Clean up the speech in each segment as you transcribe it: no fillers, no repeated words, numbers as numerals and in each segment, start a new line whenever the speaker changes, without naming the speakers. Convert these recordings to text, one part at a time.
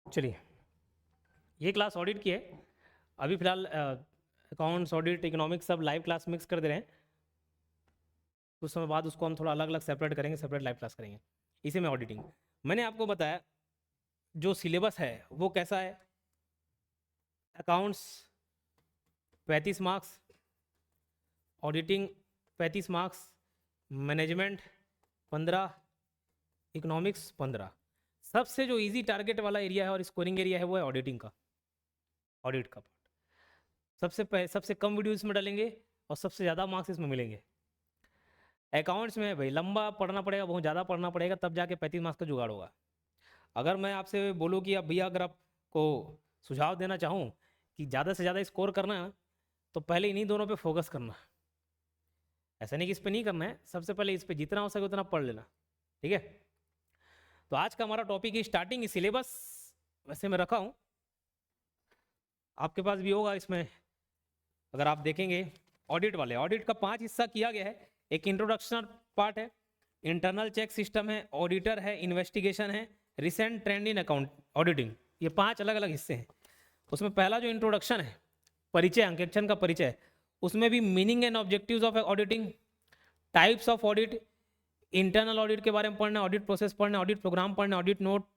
चलिए, ये class audit की है। अभी फिलहाल अकाउंट्स, ऑडिट, इकोनॉमिक्स सब लाइव क्लास मिक्स कर दे रहे हैं। कुछ समय बाद उसको हम थोड़ा अलग अलग सेपरेट करेंगे, सेपरेट लाइव क्लास करेंगे। इसी में ऑडिटिंग मैंने आपको बताया, जो सिलेबस है वो कैसा है। Accounts 35 marks, auditing 35 marks, management 15, economics 15। सबसे जो इजी टारगेट वाला एरिया है और स्कोरिंग एरिया है वो है ऑडिटिंग का, ऑडिट का पार्ट। सबसे कम वीडियो इसमें डालेंगे और सबसे ज़्यादा मार्क्स इसमें मिलेंगे। अकाउंट्स में भाई लंबा पढ़ना पड़ेगा, बहुत ज़्यादा पढ़ना पड़ेगा, तब जाके 35 मार्क्स का जुगाड़ होगा। अगर मैं आपसे बोलूँ कि अब भैया अगर आपको सुझाव देना चाहूँ कि ज़्यादा से ज़्यादा स्कोर करना है, तो पहले इन्हीं दोनों पे फोकस करना। ऐसा नहीं कि इस पे नहीं करना है, सबसे पहले इस पे जितना हो सके उतना पढ़ लेना, ठीक है। तो आज का हमारा टॉपिक है स्टार्टिंग सिलेबस। वैसे मैं रखा हूँ, आपके पास भी होगा। इसमें अगर आप देखेंगे ऑडिट का 5 हिस्सा किया गया है। एक इंट्रोडक्शन पार्ट है, इंटरनल चेक सिस्टम है, ऑडिटर है, इन्वेस्टिगेशन है, रिसेंट ट्रेंड इन अकाउंट ऑडिटिंग। ये 5 अलग अलग हिस्से हैं। उसमें पहला जो इंट्रोडक्शन है, परिचय, अंकेक्षण का परिचय, उसमें भी meaning and objectives of auditing, types of audit, internal audit के बारे में पढ़ना, ऑडिट प्रोसेस पढ़ना, ऑडिट प्रोग्राम पढ़ना, audit note,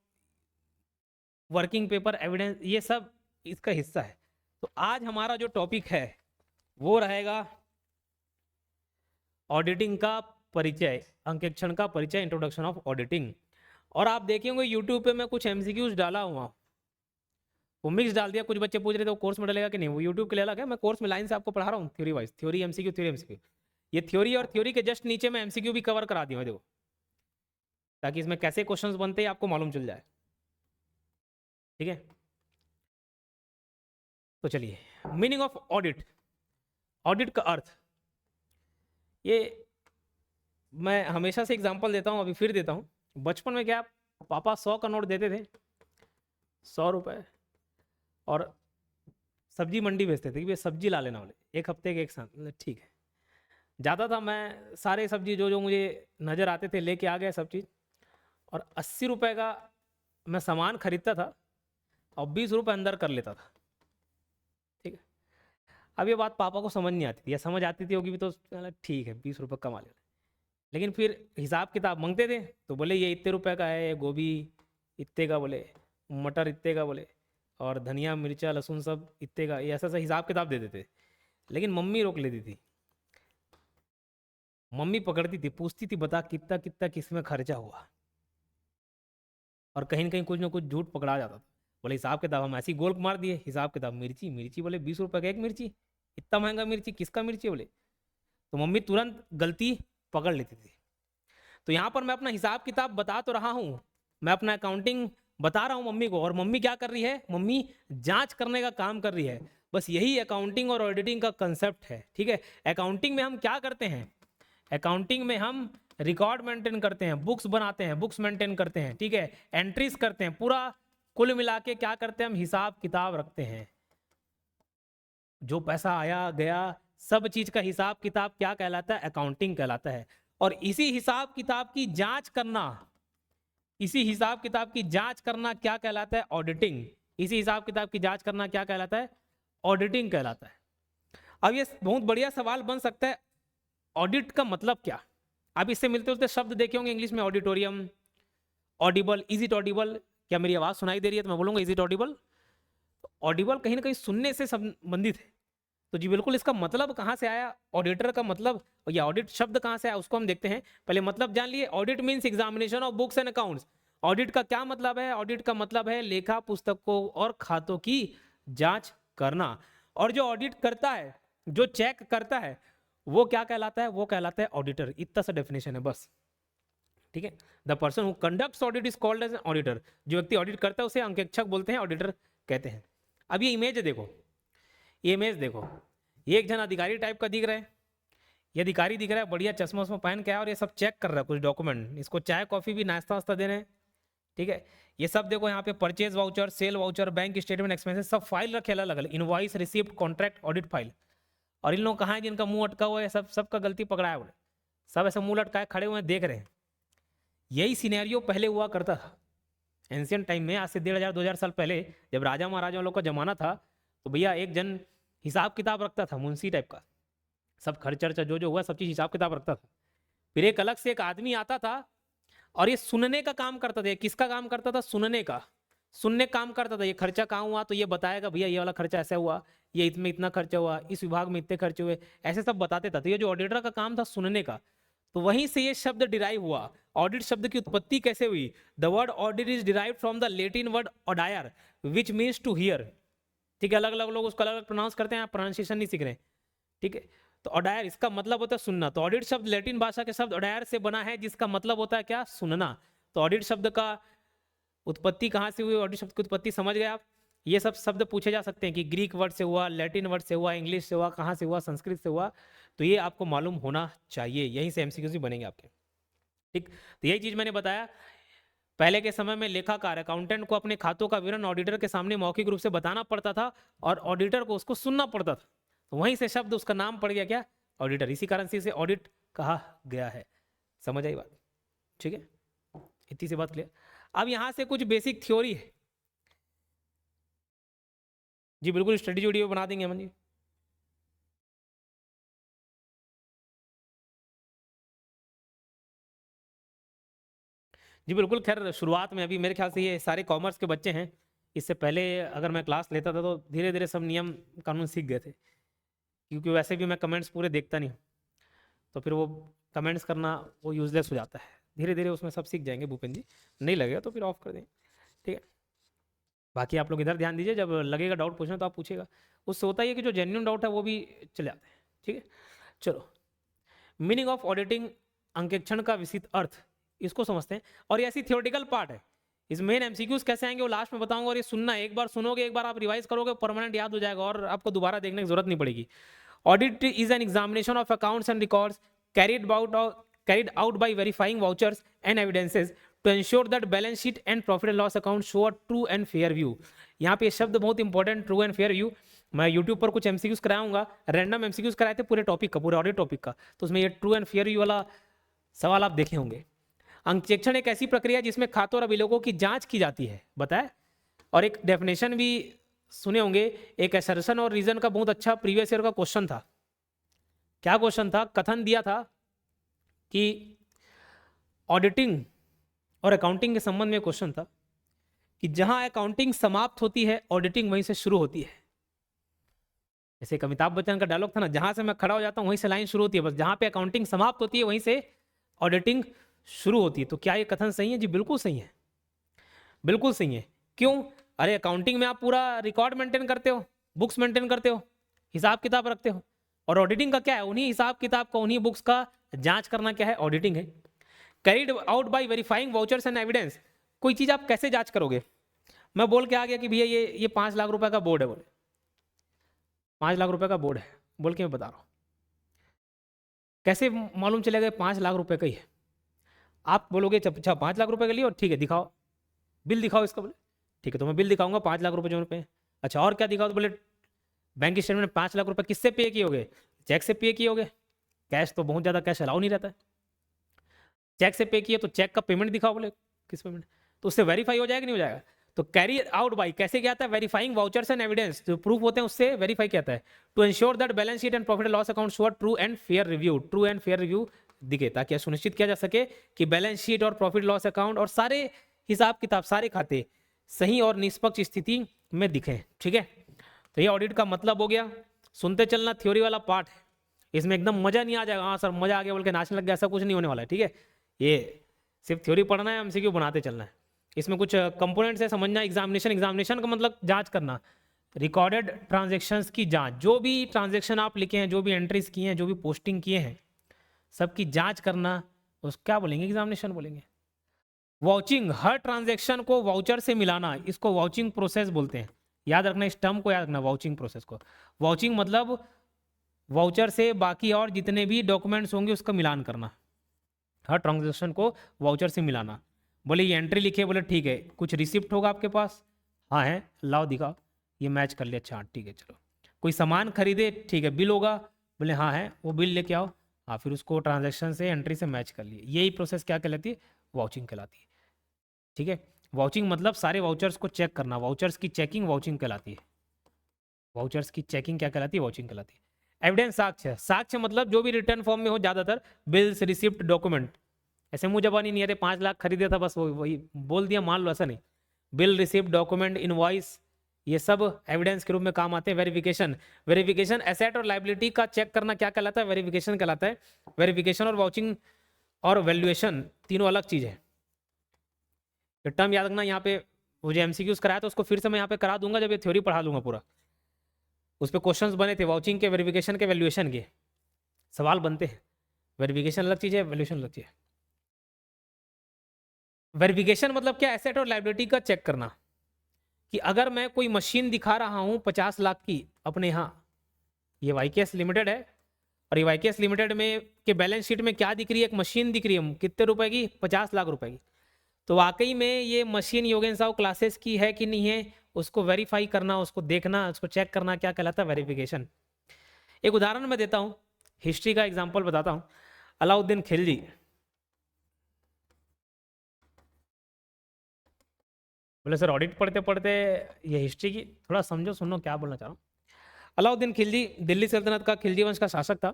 working paper, evidence, ये सब इसका हिस्सा है। तो आज हमारा जो टॉपिक है वो रहेगा ऑडिटिंग का परिचय, अंकेक्षण का परिचय, इंट्रोडक्शन ऑफ ऑडिटिंग। और आप देखेंगे यूट्यूब पे मैं कुछ एमसीक्यूज डाला हुआ, वो मिक्स डाल दिया। कुछ बच्चे पूछ रहे थे वो कोर्स में डलेगा कि नहीं, वो यूट्यूब के लिए अलग है, मैं कोर्स में लाइन से आपको पढ़ा रहा हूँ, theory wise, theory MCQ, theory MCQ. ये थ्योरी और थ्योरी के जस्ट नीचे मैं एमसीक्यू भी कवर करा दिया देखो, ताकि इसमें कैसे क्वेश्चंस बनते हैं आपको मालूम चल जाए, ठीक है। तो चलिए, मीनिंग ऑफ ऑडिट, ऑडिट का अर्थ। ये मैं हमेशा से एग्जांपल देता हूँ, अभी फिर देता हूँ। बचपन में क्या, पापा 100 का नोट देते थे, 100 रुपए, और सब्जी मंडी भेजते थे कि भैया सब्जी ला लेना, बोले एक हफ्ते के एक साथ, ठीक है। जाता था मैं, सारे सब्जी जो जो मुझे नज़र आते थे लेके आ गए सब चीज़, और 80 रुपए का मैं सामान खरीदता था और 20 रुपए अंदर कर लेता था, ठीक है। अब ये बात पापा को समझ नहीं आती थी, या समझ आती थी होगी भी तो ठीक है 20 रुपये कमा ले। लेकिन फिर हिसाब किताब मांगते थे तो बोले ये इतने रुपए का है, गोभी इतने का बोले, मटर इतने का बोले, और धनिया मिर्चा लहसुन सब इतने का, ये ऐसा ऐसा हिसाब किताब दे देते। लेकिन मम्मी रोक लेती थी, मम्मी पकड़ती थी, पूछती थी बता कितना कितना किसमें खर्चा हुआ, और कहीं ना कहीं कुछ ना कुछ झूठ पकड़ा जाता था। बोले हिसाब किताब हम ऐसी गोल मार दिए, हिसाब किताब मिर्ची मिर्ची, बोले 20 रुपए का एक मिर्ची, इतना महंगा मिर्ची, किसका मिर्ची बोले। तो मम्मी तुरंत गलती पकड़ लेती थी। तो यहाँ पर मैं अपना हिसाब किताब बता तो रहा हूँ, मैं अपना अकाउंटिंग बता रहा हूँ मम्मी को, और मम्मी क्या कर रही है, मम्मी जांच करने का काम कर रही है। बस यही अकाउंटिंग और ऑडिटिंग का कंसेप्ट है, ठीक है। अकाउंटिंग में हम क्या करते हैं, अकाउंटिंग में हम रिकॉर्ड मेंटेन करते हैं, बुक्स बनाते हैं, बुक्स मेंटेन करते हैं, ठीक है, एंट्रीज करते हैं, पूरा कुल मिला के क्या करते हैं, हम हिसाब किताब रखते हैं। जो पैसा आया गया सब चीज का हिसाब किताब क्या कहलाता है, अकाउंटिंग कहलाता है। और इसी हिसाब किताब की जांच करना, इसी हिसाब किताब की जांच करना क्या कहलाता है, ऑडिटिंग। इसी हिसाब किताब की जांच करना क्या कहलाता है, ऑडिटिंग कहलाता है। अब ये बहुत बढ़िया सवाल बन सकता है, ऑडिट का मतलब क्या। आप इससे मिलते जुलते शब्द देखे होंगे इंग्लिश में, auditorium, Audible, is it Audible, क्या मेरी आवाज सुनाई दे रही है तो मैं बोलूंगा इज इट ऑडिबल। ऑडिबल कहीं ना कहीं सुनने से संबंधित है। तो जी बिल्कुल, इसका मतलब कहाँ से आया, ऑडिटर का मतलब, या ऑडिट शब्द कहाँ से आया उसको हम देखते हैं। पहले मतलब जान लिए, audit means examination of books and accounts. Audit का क्या मतलब है, ऑडिट का मतलब है लेखा पुस्तकों और खातों की जांच करना। और जो ऑडिट करता है, जो चेक करता है, वो क्या कहलाता है, वो कहलाता है ऑडिटर। इतना सा डेफिनेशन है बस, ठीक है। The person who conducts audit is called as auditor. जो व्यक्ति ऑडिट करता है उसे अंकेक्षक बोलते हैं, ऑडिटर कहते हैं। अब ये इमेज देखो, ये इमेज देखो, ये एक जन अधिकारी टाइप का दिख रहा है, ये अधिकारी दिख रहा है, बढ़िया चश्मा उस्मा पहन के आया, और ये सब चेक कर रहा है कुछ डॉक्यूमेंट, इसको चाय कॉफी भी नाश्ता वास्ता दे रहे हैं, ठीक है। ये सब देखो यहाँ पे purchase voucher, cell voucher, bank statement, expenses, सब फाइल रखे अलग अलग, invoice, receipt, contract, audit file. और इन लोग कहाँ है जिनका मुंह अटका हुआ है, सब सबका गलती पकड़ा है, बोले सब ऐसे मुंह लटकाए खड़े हुए हैं, देख रहे हैं। यही सिनेरियो पहले हुआ करता था एंशियंट टाइम में, आज से 1500-2000 साल पहले, जब राजा महाराजा लोग का जमाना था, तो भैया एक जन हिसाब किताब रखता था, मुंशी टाइप का, सब खर्च चर्चा जो जो हुआ सब चीज हिसाब किताब रखता था। फिर एक अलग से एक आदमी आता था और ये सुनने का काम करता था। ये किसका काम करता था? सुनने का, सुनने का काम करता था। ये खर्चा कहाँ हुआ तो ये बताएगा, भैया ये वाला खर्चा ऐसा हुआ, ये इसमें इतना खर्चा हुआ, इस विभाग में इतने खर्चे हुए, ऐसे सब बताते था। तो ये जो ऑडिटर का काम था सुनने का, तो वहीं से ये शब्द डिराइव हुआ। ऑडिट शब्द की उत्पत्ति कैसे हुई? The word audit is derived from the Latin word audire which means to hear. ठीक है, अलग अलग लोग उसको अलग अलग प्रोनाउंस करते हैं, आप प्रोनाउंसिएशन नहीं सीख रहे हैं, ठीक है। तो ऑडायर इसका मतलब होता है सुनना। तो ऑडिट शब्द लैटिन भाषा के शब्द ऑडायर से बना है, जिसका मतलब होता है क्या? सुनना। तो ऑडिट शब्द का उत्पत्ति कहाँ से हुई? ऑडिट शब्द की उत्पत्ति समझ गए आप? ये सब शब्द पूछे जा सकते हैं कि ग्रीक वर्ड से हुआ, लैटिन वर्ड से हुआ, इंग्लिश से हुआ, कहाँ से हुआ, संस्कृत से हुआ, तो ये आपको मालूम होना चाहिए, यहीं से एमसीक्यूज भी बनेंगे आपके, ठीक। तो यही चीज मैंने बताया। पहले के समय में लेखाकार अकाउंटेंट को अपने खातों का विवरण ऑडिटर के सामने मौखिक रूप से बताना पड़ता था और ऑडिटर को उसको सुनना पड़ता था। तो वहीं से शब्द उसका नाम पड़ गया क्या? ऑडिटर। इसी कारण से इसे ऑडिट कहा गया है। समझ आई बात? ठीक है, इतनी सी बात क्लियर। अब यहां से कुछ बेसिक थ्योरी है जी, बिल्कुल स्टडी वीडियो बना देंगे अमन जी। जी बिल्कुल। खैर शुरुआत में अभी मेरे ख्याल से ये सारे कॉमर्स के बच्चे हैं, इससे पहले अगर मैं क्लास लेता था तो धीरे धीरे सब नियम कानून सीख गए थे, क्योंकि वैसे भी मैं कमेंट्स पूरे देखता नहीं हूँ, तो फिर वो कमेंट्स करना वो यूजलेस हो जाता है। धीरे धीरे उसमें सब सीख जाएंगे भूपेंद्र जी, नहीं लगेगा तो फिर ऑफ कर देंगे, ठीक है। बाकी आप लोग इधर ध्यान दीजिए, जब लगेगा डाउट पूछना तो आप पूछेगा। उससे होता है कि जो जेन्युइन डाउट है वो भी चले जाते हैं, ठीक है। चलो, मीनिंग ऑफ ऑडिटिंग, अंकेक्षण का विस्तृत अर्थ, इसको समझते हैं। और ये ऐसी थियोरेटिकल पार्ट है, इस मेन एमसीक्यूज कैसे आएंगे वो लास्ट में बताऊंगा। और ये सुनना, एक बार सुनोगे, एक बार आप रिवाइज करोगे, परमानेंट याद हो जाएगा और आपको दोबारा देखने की जरूरत नहीं पड़ेगी। Audit is an examination of accounts and records carried out by verifying vouchers and evidences to ensure that balance sheet and profit and loss account show a true and fair view। यहाँ पे शब्द बहुत important, true and fair view. मैं YouTube पर कुछ MCQs कराऊंगा, random MCQs कराए थे पूरे टॉपिक का, पूरे ऑडिट टॉपिक का, तो उसमें ये ट्रू एंड फेयर व्यू वाला सवाल आप देखे होंगे। अंकेक्षण एक ऐसी प्रक्रिया जिसमें खातों और अभिलेखों की जांच की जाती है, बताए। और एक डेफिनेशन भी सुने होंगे, एक असर्शन और रीजन का बहुत अच्छा प्रीवियस ईयर का क्वेश्चन था। क्या क्वेश्चन था? कथन दिया था कि ऑडिटिंग और अकाउंटिंग के संबंध में क्वेश्चन था कि जहां अकाउंटिंग समाप्त होती है ऑडिटिंग वहीं से शुरू होती है। जैसे एक अमिताभ बच्चन का डायलॉग था ना, जहां से मैं खड़ा हो जाता हूं वहीं से लाइन शुरू होती है, बस जहां पे अकाउंटिंग समाप्त होती है वहीं से ऑडिटिंग शुरू होती है। तो क्या ये कथन सही है? जी बिल्कुल सही है, बिल्कुल सही है। क्यों? अरे अकाउंटिंग में आप पूरा रिकॉर्ड मेंटेन करते हो, बुक्स मेंटेन करते हो, हिसाब किताब रखते हो, और ऑडिटिंग का क्या है? उन्हीं हिसाब किताब का, उन्हीं बुक्स का जांच करना क्या है? ऑडिटिंग है। Carried out by verifying vouchers and evidence. कोई चीज आप कैसे जांच करोगे? मैं बोल के आ गया कि भैया ये 5 लाख रुपए का बोर्ड है, बोले 5 लाख रुपए का बोर्ड है, बोल के मैं बता रहा हूँ, कैसे मालूम चलेगा 5 लाख रुपए का ही है? आप बोलोगे अच्छा 5 लाख रुपए के लिए, और ठीक है दिखाओ, बिल दिखाओ इसका, बोले ठीक है तो मैं बिल दिखाऊंगा 5 लाख रुपए जो रुपए। अच्छा और क्या दिखाओ? तो बोले बैंक स्टेटमेंट में 5 लाख रुपए किससे पे किए होगे? चेक से पे किए होगे। कैश तो बहुत ज़्यादा कैश अलाउ नहीं रहता है, चेक से पे किए तो चेक का पेमेंट दिखाओ, बोले किस पेमेंट, तो उससे वेरीफाई हो जाएगा नहीं हो जाएगा? तो कैरी आउट बाई कैसे क्या आता है? वेरीफाइंग वाउचर्स एंड एविडेंस, जो प्रूफ होते हैं उससे वेरीफाई क्या आता है? To ensure that balance sheet and profit loss account show true and fair review, true and fair review दिखे, ताकि सुनिश्चित किया जा सके कि बैलेंस शीट और प्रॉफिट लॉस अकाउंट और सारे हिसाब किताब, सारे खाते सही और निष्पक्ष स्थिति में दिखे, ठीक है। तो ये ऑडिट का मतलब हो गया। सुनते चलना, थ्योरी वाला पार्ट है, इसमें एकदम मजा नहीं आ जाएगा, हाँ सर मजा आ गया बोल के नाचने लग गया, ऐसा कुछ नहीं होने वाला है, ठीक है। ये सिर्फ थ्योरी पढ़ना है, एमसीक्यू बनाते चलना है। इसमें कुछ कंपोनेंट्स है समझना। एग्जामिनेशन का मतलब जांच करना, रिकॉर्डेड ट्रांजेक्शन्स की जांच, जो भी ट्रांजेक्शन आप लिखे हैं, जो भी एंट्रीज किए हैं, जो भी पोस्टिंग किए हैं, सबकी जांच करना, उस क्या बोलेंगे? एग्जामिनेशन बोलेंगे। वाउचिंग, हर ट्रांजेक्शन को वाउचर से मिलाना, इसको वाउचिंग प्रोसेस बोलते हैं। याद रखना, इस टर्म को याद रखना, वाउचिंग प्रोसेस को। वाउचिंग मतलब वाउचर से बाकी और जितने भी डॉक्यूमेंट्स होंगे उसका मिलान करना, हर ट्रांजेक्शन को वाउचर से मिलाना। बोले ये एंट्री लिखे, बोले ठीक है, कुछ रिसिप्ट होगा आपके पास? हाँ है, लाओ दिखाओ, ये मैच कर लिया, अच्छा ठीक है चलो। कोई सामान खरीदे, ठीक है, बिल होगा, बोले हाँ है, वो बिल लेके आओ, हाँ फिर उसको ट्रांजेक्शन से एंट्री से मैच कर लिए। यही प्रोसेस क्या कहलाती है? वाउचिंग कहलाती है, ठीक है। वाउचिंग मतलब सारे वाउचर्स को चेक करना, वाउचर्स की चेकिंग वाउचिंग कहलाती है। वाउचर्स की चेकिंग क्या कहलाती है? वाउचिंग कहलाती है। एविडेंस साक्ष्य, साक्ष्य मतलब जो भी रिटर्न फॉर्म में हो, ज्यादातर बिल्स, रिसिप्ट, डॉक्यूमेंट। ऐसे मुंह जबानी नहीं, अरे 5 लाख खरीदे था बस वही बोल दिया मान लो, ऐसा नहीं। बिल, रिसिप्ट, डॉक्यूमेंट, इनवॉइस, ये सब एविडेंस के रूप में काम आते हैं। वेरिफिकेशन, वेरिफिकेशन एसेट और लाइबिलिटी का चेक करना क्या कहलाता है? वेरिफिकेशन कहलाता है। वेरिफिकेशन और वाउचिंग और वैल्यूएशन तीनों अलग चीज है। ये टर्म याद रखना। यहाँ पे मुझे एमसीक्यूज कराया तो उसको फिर से मैं यहाँ पे करा दूंगा जब ये थ्योरी पढ़ा लूंगा पूरा। उस पर क्वेश्चंस बने थे वाउचिंग के, वेरिफिकेशन के, वैल्यूएशन के सवाल बनते हैं। वेरिफिकेशन अलग चीज है, वैल्यूएशन अलग चीज है। वेरिफिकेशन मतलब क्या? एसेट और लाइबिलिटी का चेक करना कि अगर मैं कोई मशीन दिखा रहा हूं 50 लाख की अपने यहाँ, ये वाईकेएस लिमिटेड है, और ये वाईकेएस लिमिटेड में के बैलेंस शीट में क्या दिख रही है? एक मशीन दिख रही है, कितने रुपए की? 50 लाख रुपए की। तो वाकई में ये मशीन योगेंद्र साहु क्लासेस की है कि नहीं है, उसको वेरीफाई करना, उसको देखना, उसको चेक करना, क्या कहलाता है? वेरिफिकेशन। एक उदाहरण मैं देता हूँ, हिस्ट्री का एग्जाम्पल बताता हूँ। अलाउद्दीन खिलजी, बोले सर ऑडिट पढ़ते पढ़ते ये हिस्ट्री की थोड़ा समझो, सुनो क्या बोलना चाह रहा हूँ। अलाउद्दीन खिलजी दिल्ली सल्तनत का, खिलजी वंश का शासक था।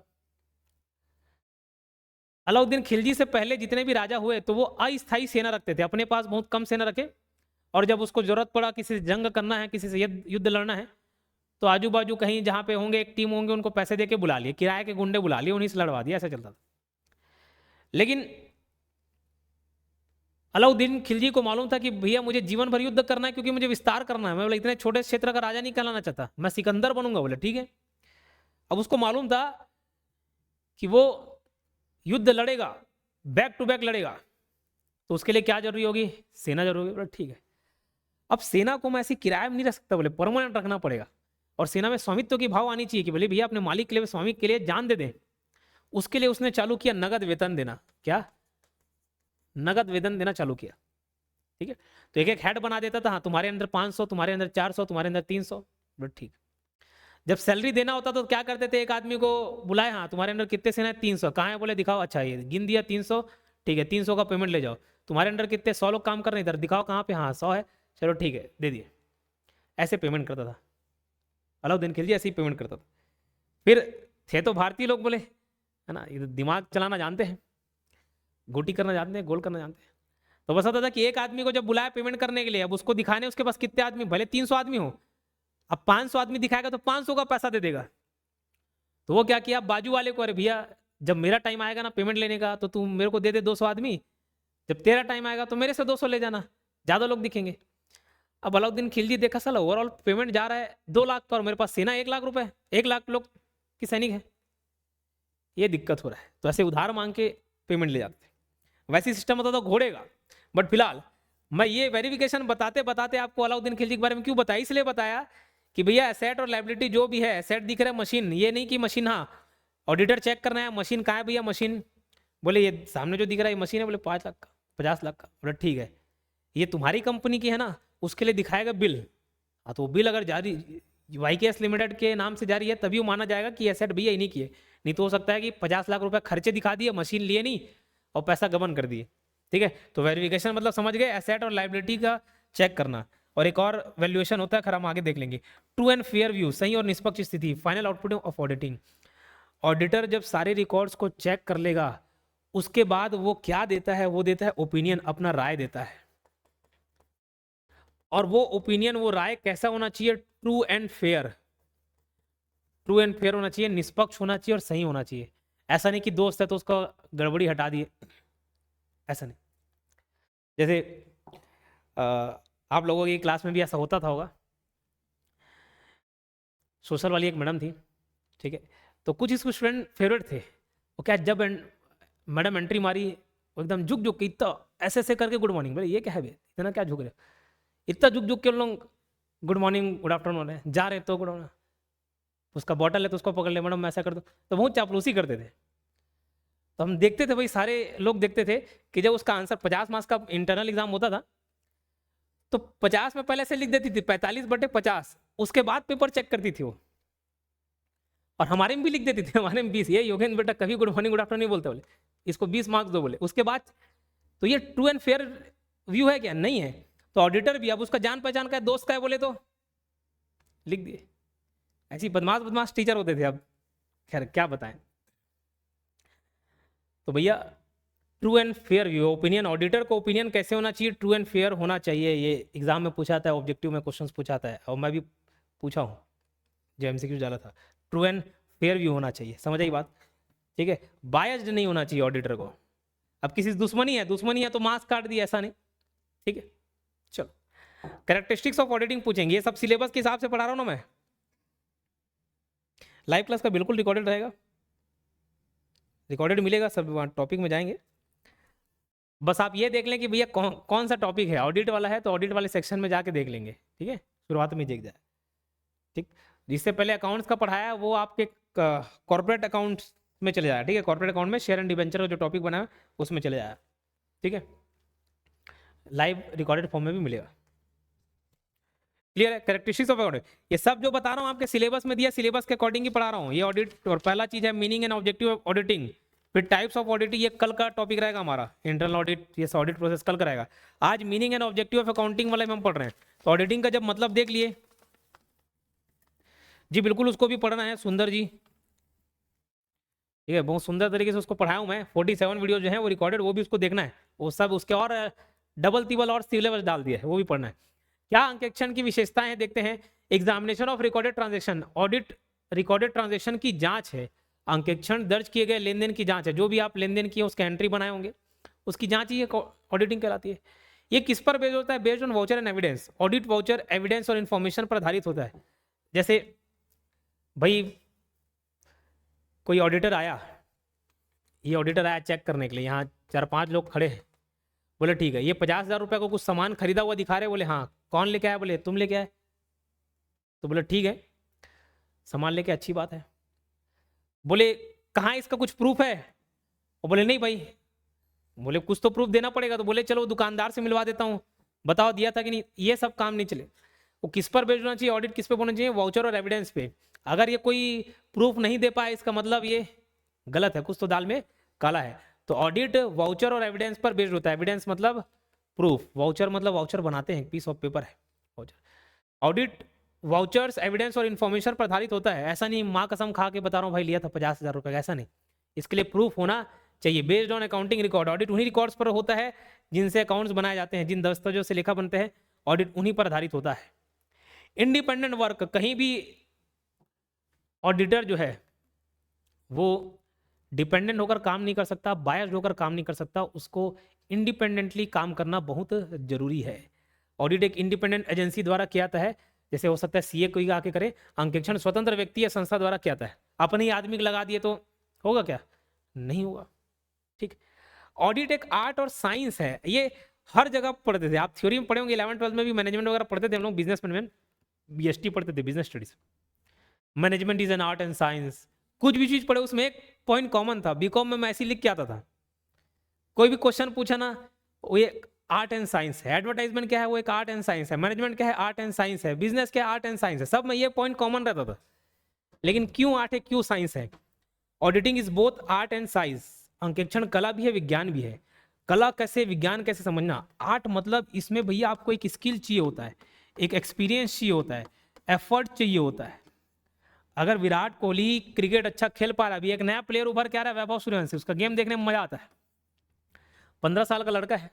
अलाउद्दीन खिलजी से पहले जितने भी राजा हुए तो वो अस्थायी सेना रखते थे, अपने पास बहुत कम सेना रखे, और जब उसको जरूरत पड़ा, किसी से जंग करना है, किसी से युद्ध लड़ना है, तो आजू बाजू कहीं जहां पे होंगे एक टीम होंगे, उनको पैसे देके बुला लिए, किराए के गुंडे बुला लिए, उन्हीं से लड़वा दिया, ऐसा चलता था। लेकिन अलाउद्दीन खिलजी को मालूम था कि भैया मुझे जीवन भर युद्ध करना है, क्योंकि मुझे विस्तार करना है, मैं बोले इतने छोटे क्षेत्र का राजा नहीं कहलाना चाहता, मैं सिकंदर बनूंगा। बोले ठीक है। अब उसको मालूम था कि वो युद्ध लड़ेगा, बैक टू बैक लड़ेगा, तो उसके लिए क्या जरूरी होगी? सेना जरूरी होगी। बोले ठीक है। अब सेना को मैं ऐसी किराए में नहीं रख सकता, बोले परमानेंट रखना पड़ेगा, और सेना में स्वामित्व की भाव आनी चाहिए कि बोले भैया अपने मालिक के लिए, स्वामी के लिए जान दे दें। उसके लिए उसने चालू किया नगद वेतन देना। क्या? नगद वेतन देना चालू किया। ठीक है। तो एक एक हेड बना देता था, हाँ तुम्हारे अंदर 500, तुम्हारे अंदर 400, तुम्हारे अंदर 300। ठीक। जब सैलरी देना होता तो क्या करते थे? एक आदमी को बुलाए, हाँ तुम्हारे अंदर कितने सेना है? 300। कहाँ है? बोले दिखाओ। अच्छा ये गिन दिया 300, ठीक है 300 का पेमेंट ले जाओ। तुम्हारे अंदर कितने? 100 लोग काम कर रहे हैं, इधर दिखाओ कहाँ पे? हाँ 100 है, चलो ठीक है दे दिए। ऐसे पेमेंट करता था अलाउद्दीन खिलजी, ऐसे ही पेमेंट करता था। फिर थे तो भारतीय लोग, बोले है ना, ये दिमाग चलाना जानते हैं, गोटी करना जानते हैं, गोल करना जानते हैं। तो बस होता था कि एक आदमी को जब बुलाया पेमेंट करने के लिए, अब उसको दिखाने उसके पास कितने आदमी, भले 300 आदमी हो, अब 500 आदमी दिखाएगा तो 500 का पैसा दे देगा। तो वो क्या किया, बाजू वाले को, अरे भैया जब मेरा टाइम आएगा ना पेमेंट लेने का, तो तू मेरे को दे दे 200 आदमी, जब तेरा टाइम आएगा तो मेरे से 200 ले जाना, ज्यादा लोग दिखेंगे। अब अलाउद्दीन खिलजी देखा साला ओवरऑल पेमेंट जा रहा है 2 लाख का, और मेरे पास सेना 1 लाख रुपए, 1 लाख लोग की सैनिक है, ये दिक्कत हो रहा है। तो ऐसे उधार मांग के पेमेंट ले जाते थे। वैसे सिस्टम होता था घोड़े का। बट फिलहाल मैं ये वेरिफिकेशन बताते बताते आपको अलाउद्दीन खिलजी के बारे में क्यों बताया, इसलिए बताया कि भैया एसेट और लाइबिलिटी जो भी है, एसेट दिख रहा है मशीन, ये नहीं कि मशीन, हाँ ऑडिटर चेक करना है मशीन कहाँ है भैया मशीन, बोले ये सामने जो दिख रहा है ये मशीन है, बोले 5 लाख का, 50 लाख का, बोले ठीक है। ये तुम्हारी कंपनी की है ना, उसके लिए दिखाएगा बिल, हाँ तो बिल अगर जारी वाईकेएस लिमिटेड के नाम से जारी है तभी वो माना जाएगा कि एसेट भैया इन्हीं की है। नहीं तो हो सकता है कि 50 लाख रुपए खर्चे दिखा दिए, मशीन लिए नहीं और पैसा गबन कर दिए। ठीक है। तो वेरिफिकेशन मतलब समझ गए, एसेट और लाइबिलिटी का चेक करना। और एक और वैल्यूएशन होता है, खैर हम आगे देख लेंगे, ट्रू एंड फेयर व्यू, सही और निष्पक्ष स्थिति, final output of auditing. Auditor जब सारे रिकॉर्ड्स को चेक कर लेगा उसके बाद वो क्या देता है, वो देता है ओपिनियन, अपना राय देता है। और वो ओपिनियन, वो राय कैसा होना चाहिए? True and fair, true and fair होना चाहिए, निष्पक्ष होना चाहिए और सही होना चाहिए। ऐसा नहीं कि दोस्त है तो उसका गड़बड़ी हटा दिए, ऐसा नहीं। जैसे आप लोगों की क्लास में भी ऐसा होता था होगा, सोशल वाली एक मैडम थी, ठीक है, तो कुछ इसको स्टूडेंट फेवरेट थे। वो क्या, जब मैडम एंट्री मारी वो एकदम झुक झुक के इतना ऐसे ऐसे करके गुड मॉर्निंग, बोले ये क्या है बे, इतना क्या झुक रहे, इतना झुक झुक के लोग गुड मॉर्निंग गुड आफ्टरनून है, जा रहे तो गुड मॉर्निंग, उसका बॉटल है तो उसको पकड़ ले, मैडम ऐसा कर दो, तो बहुत चापलूसी करते थे। तो हम देखते थे भाई, सारे लोग देखते थे कि जब उसका आंसर 50 मार्क्स का इंटरनल एग्जाम होता था तो 50 में पहले से लिख देती थी 45/50, उसके बाद पेपर चेक करती थी वो, और हमारे में भी लिख देती थी, हमारे में 20, ये योगेंद्र बेटा कभी गुड मॉर्निंग गुड आफ्टरनून नहीं बोलते, बोले इसको 20 मार्क्स दो, बोले उसके बाद। तो ये ट्रू एंड फेयर व्यू है क्या? नहीं है। तो ऑडिटर भी, अब उसका जान पहचान का है, दोस्त का है बोले तो लिख दिए। ऐसी बदमाश बदमाश टीचर होते थे। अब खैर क्या बताएं। तो भैया true and fair view opinion, auditor को ओपिनियन कैसे होना चाहिए, ट्रू एंड फेयर होना चाहिए। ये एग्जाम में पूछा था, ऑब्जेक्टिव में क्वेश्चंस पूछा था, और मैं भी पूछा हूँ जो एमसीक्यू डाला था। ट्रू एंड फेयर व्यू होना चाहिए, समझ आई बात? ठीक है, बायस्ड नहीं होना चाहिए ऑडिटर को। अब किसी से दुश्मनी है तो मार्क्स काट दिया, ऐसा नहीं। ठीक है, चलो कैरेक्टरिस्टिक्स ऑफ ऑडिटिंग पूछेंगे। ये सब सिलेबस के हिसाब से पढ़ा रहा हूँ ना मैं। लाइव क्लास का बिल्कुल रिकॉर्डेड रहेगा, रिकॉर्डेड मिलेगा, सब टॉपिक में जाएंगे। बस आप ये देख लें कि भैया कौन सा टॉपिक है। ऑडिट वाला है तो ऑडिट वाले सेक्शन में जाके देख लेंगे, ठीक है, शुरुआत में देख जाए। ठीक, जिससे पहले अकाउंट्स का पढ़ाया वो आपके कॉर्पोरेट अकाउंट्स में चले जाए। ठीक है, कॉर्पोरेट अकाउंट में शेयर एंड डिबेंचर का जो टॉपिक बना है उसमें चले जाए। ठीक है, लाइव रिकॉर्डेड फॉर्म में भी मिलेगा। क्लियर है? कैरेक्टरिस्टिक्स ऑफ ऑडिट, ये सब जो बता रहा हूँ आपके सिलेबस में दिया, सिलेबस के अकॉर्डिंग ही पढ़ा रहा हूँ ये ऑडिट। और पहला चीज है meaning and objective of auditing, फिर टाइप्स ऑफ ऑडिटिंग, ये कल का टॉपिक रहेगा हमारा, इंटरनल ऑडिट, ये ऑडिट प्रोसेस कल कराएगा। आज meaning and objective of accounting वाले में हम पढ़ रहे हैं। तो ऑडिटिंग का जब मतलब देख लिए जी, बिल्कुल उसको भी पढ़ना है सुंदर जी। ठीक है, बहुत सुंदर तरीके से उसको पढ़ाया हूँ मैं। 47 वीडियो जो है वो रिकॉर्डेड, वो भी उसको देखना है। वो सब उसके और डबल तिबल और सिलेबस डाल दिया है, वो भी पढ़ना है। क्या अंकेक्षण की विशेषताएं हैं देखते हैं। Examination of recorded transaction, audit recorded transaction की जांच है। अंकेक्षण दर्ज किए गए लेन देन की जांच है, जो भी आप लेन देन किए उसका एंट्री बनाए होंगे उसकी जांच ही ऑडिटिंग कहलाती है। ये किस पर बेस्ड होता है? Based on voucher and evidence. Audit voucher evidence और इन्फॉर्मेशन पर आधारित होता है। जैसे भाई कोई ऑडिटर आया, ये ऑडिटर आया चेक करने के लिए, यहाँ 4-5 लोग खड़े हैं। बोले ठीक है, ये 50,000 रुपये को कुछ सामान खरीदा हुआ दिखा रहे। बोले हाँ, कौन लेके आया? बोले तुम लेके आए। तो बोले ठीक है, सामान लेके, अच्छी बात है। बोले कहाँ इसका कुछ प्रूफ है? और बोले नहीं भाई। बोले कुछ तो प्रूफ देना पड़ेगा। तो बोले चलो दुकानदार से मिलवा देता हूँ, बताओ दिया था कि नहीं। ये सब काम नहीं चले। वो किस पर बेस्ड होना चाहिए? ऑडिट किस पे होना चाहिए? वाउचर और एविडेंस पे। अगर ये कोई प्रूफ नहीं दे पाए, इसका मतलब ये गलत है, कुछ तो दाल में काला है। तो ऑडिट वाउचर और एविडेंस पर बेस्ड होता है। एविडेंस मतलब प्रूफ, वाउचर मतलब वाउचर बनाते हैं, पीस ऑफ पेपर है वाउचर। ऑडिट वाउचर्स एविडेंस और इन्फॉर्मेशन पर आधारित होता है। ऐसा नहीं माँ कसम खा के बता रहा हूँ भाई लिया था 50,000 रुपये का, ऐसा नहीं। इसके लिए प्रूफ होना चाहिए। Based on accounting record, audit उन्हीं रिकॉर्ड्स पर होता है जिनसे अकाउंट्स बनाए जाते हैं, जिन दस्तावेजों से लेखा बनते हैं, ऑडिट उन्हीं पर आधारित होता है। इंडिपेंडेंट वर्क, कहीं भी ऑडिटर जो है वो डिपेंडेंट होकर काम नहीं कर सकता, बायस्ड होकर काम नहीं कर सकता, उसको इंडिपेंडेंटली काम करना बहुत जरूरी है। ऑडिट एक इंडिपेंडेंट एजेंसी द्वारा किया जाता है। जैसे हो सकता है सीए कोई आके करे, अंकेक्षण स्वतंत्र व्यक्ति या संस्था द्वारा किया जाता है। अपने ही आदमी को लगा दिए तो होगा क्या? नहीं होगा। ठीक, ऑडिट एक आर्ट और साइंस है। ये हर जगह पढ़ते थे आप, थ्योरी में पढ़े होंगे, 11th-12th में भी मैनेजमेंट वगैरह पढ़ते थे हम लोग, बिजनेस मैनेजमेंट, बीएसटी पढ़ते थे, business studies. Management is an art and science, कुछ भी चीज पढ़े उसमें एक पॉइंट कॉमन था। बीकॉम में मैं ऐसे लिख के आता था, कोई भी क्वेश्चन पूछा ना, वो एक आर्ट एंड साइंस है। एडवर्टाइजमेंट क्या है? वो एक आर्ट एंड साइंस है। मैनेजमेंट क्या है? आर्ट एंड साइंस है। बिजनेस क्या है? आर्ट एंड साइंस है। सब में ये पॉइंट कॉमन रहता था। लेकिन क्यों आर्ट है, क्यों साइंस है? Auditing is both art and science. अंकेक्षण कला भी है, विज्ञान भी है। कला कैसे, विज्ञान कैसे समझना। आर्ट मतलब इसमें भैया आपको एक स्किल चाहिए होता है, एक एक्सपीरियंस चाहिए होता है, एफर्ट चाहिए होता है। अगर विराट कोहली क्रिकेट अच्छा खेल पा रहा है, अभी एक नया प्लेयर उभर के आ रहा है, वैभव सूर्यवंशी, उसका गेम देखने में मजा आता है। 15 साल का लड़का है,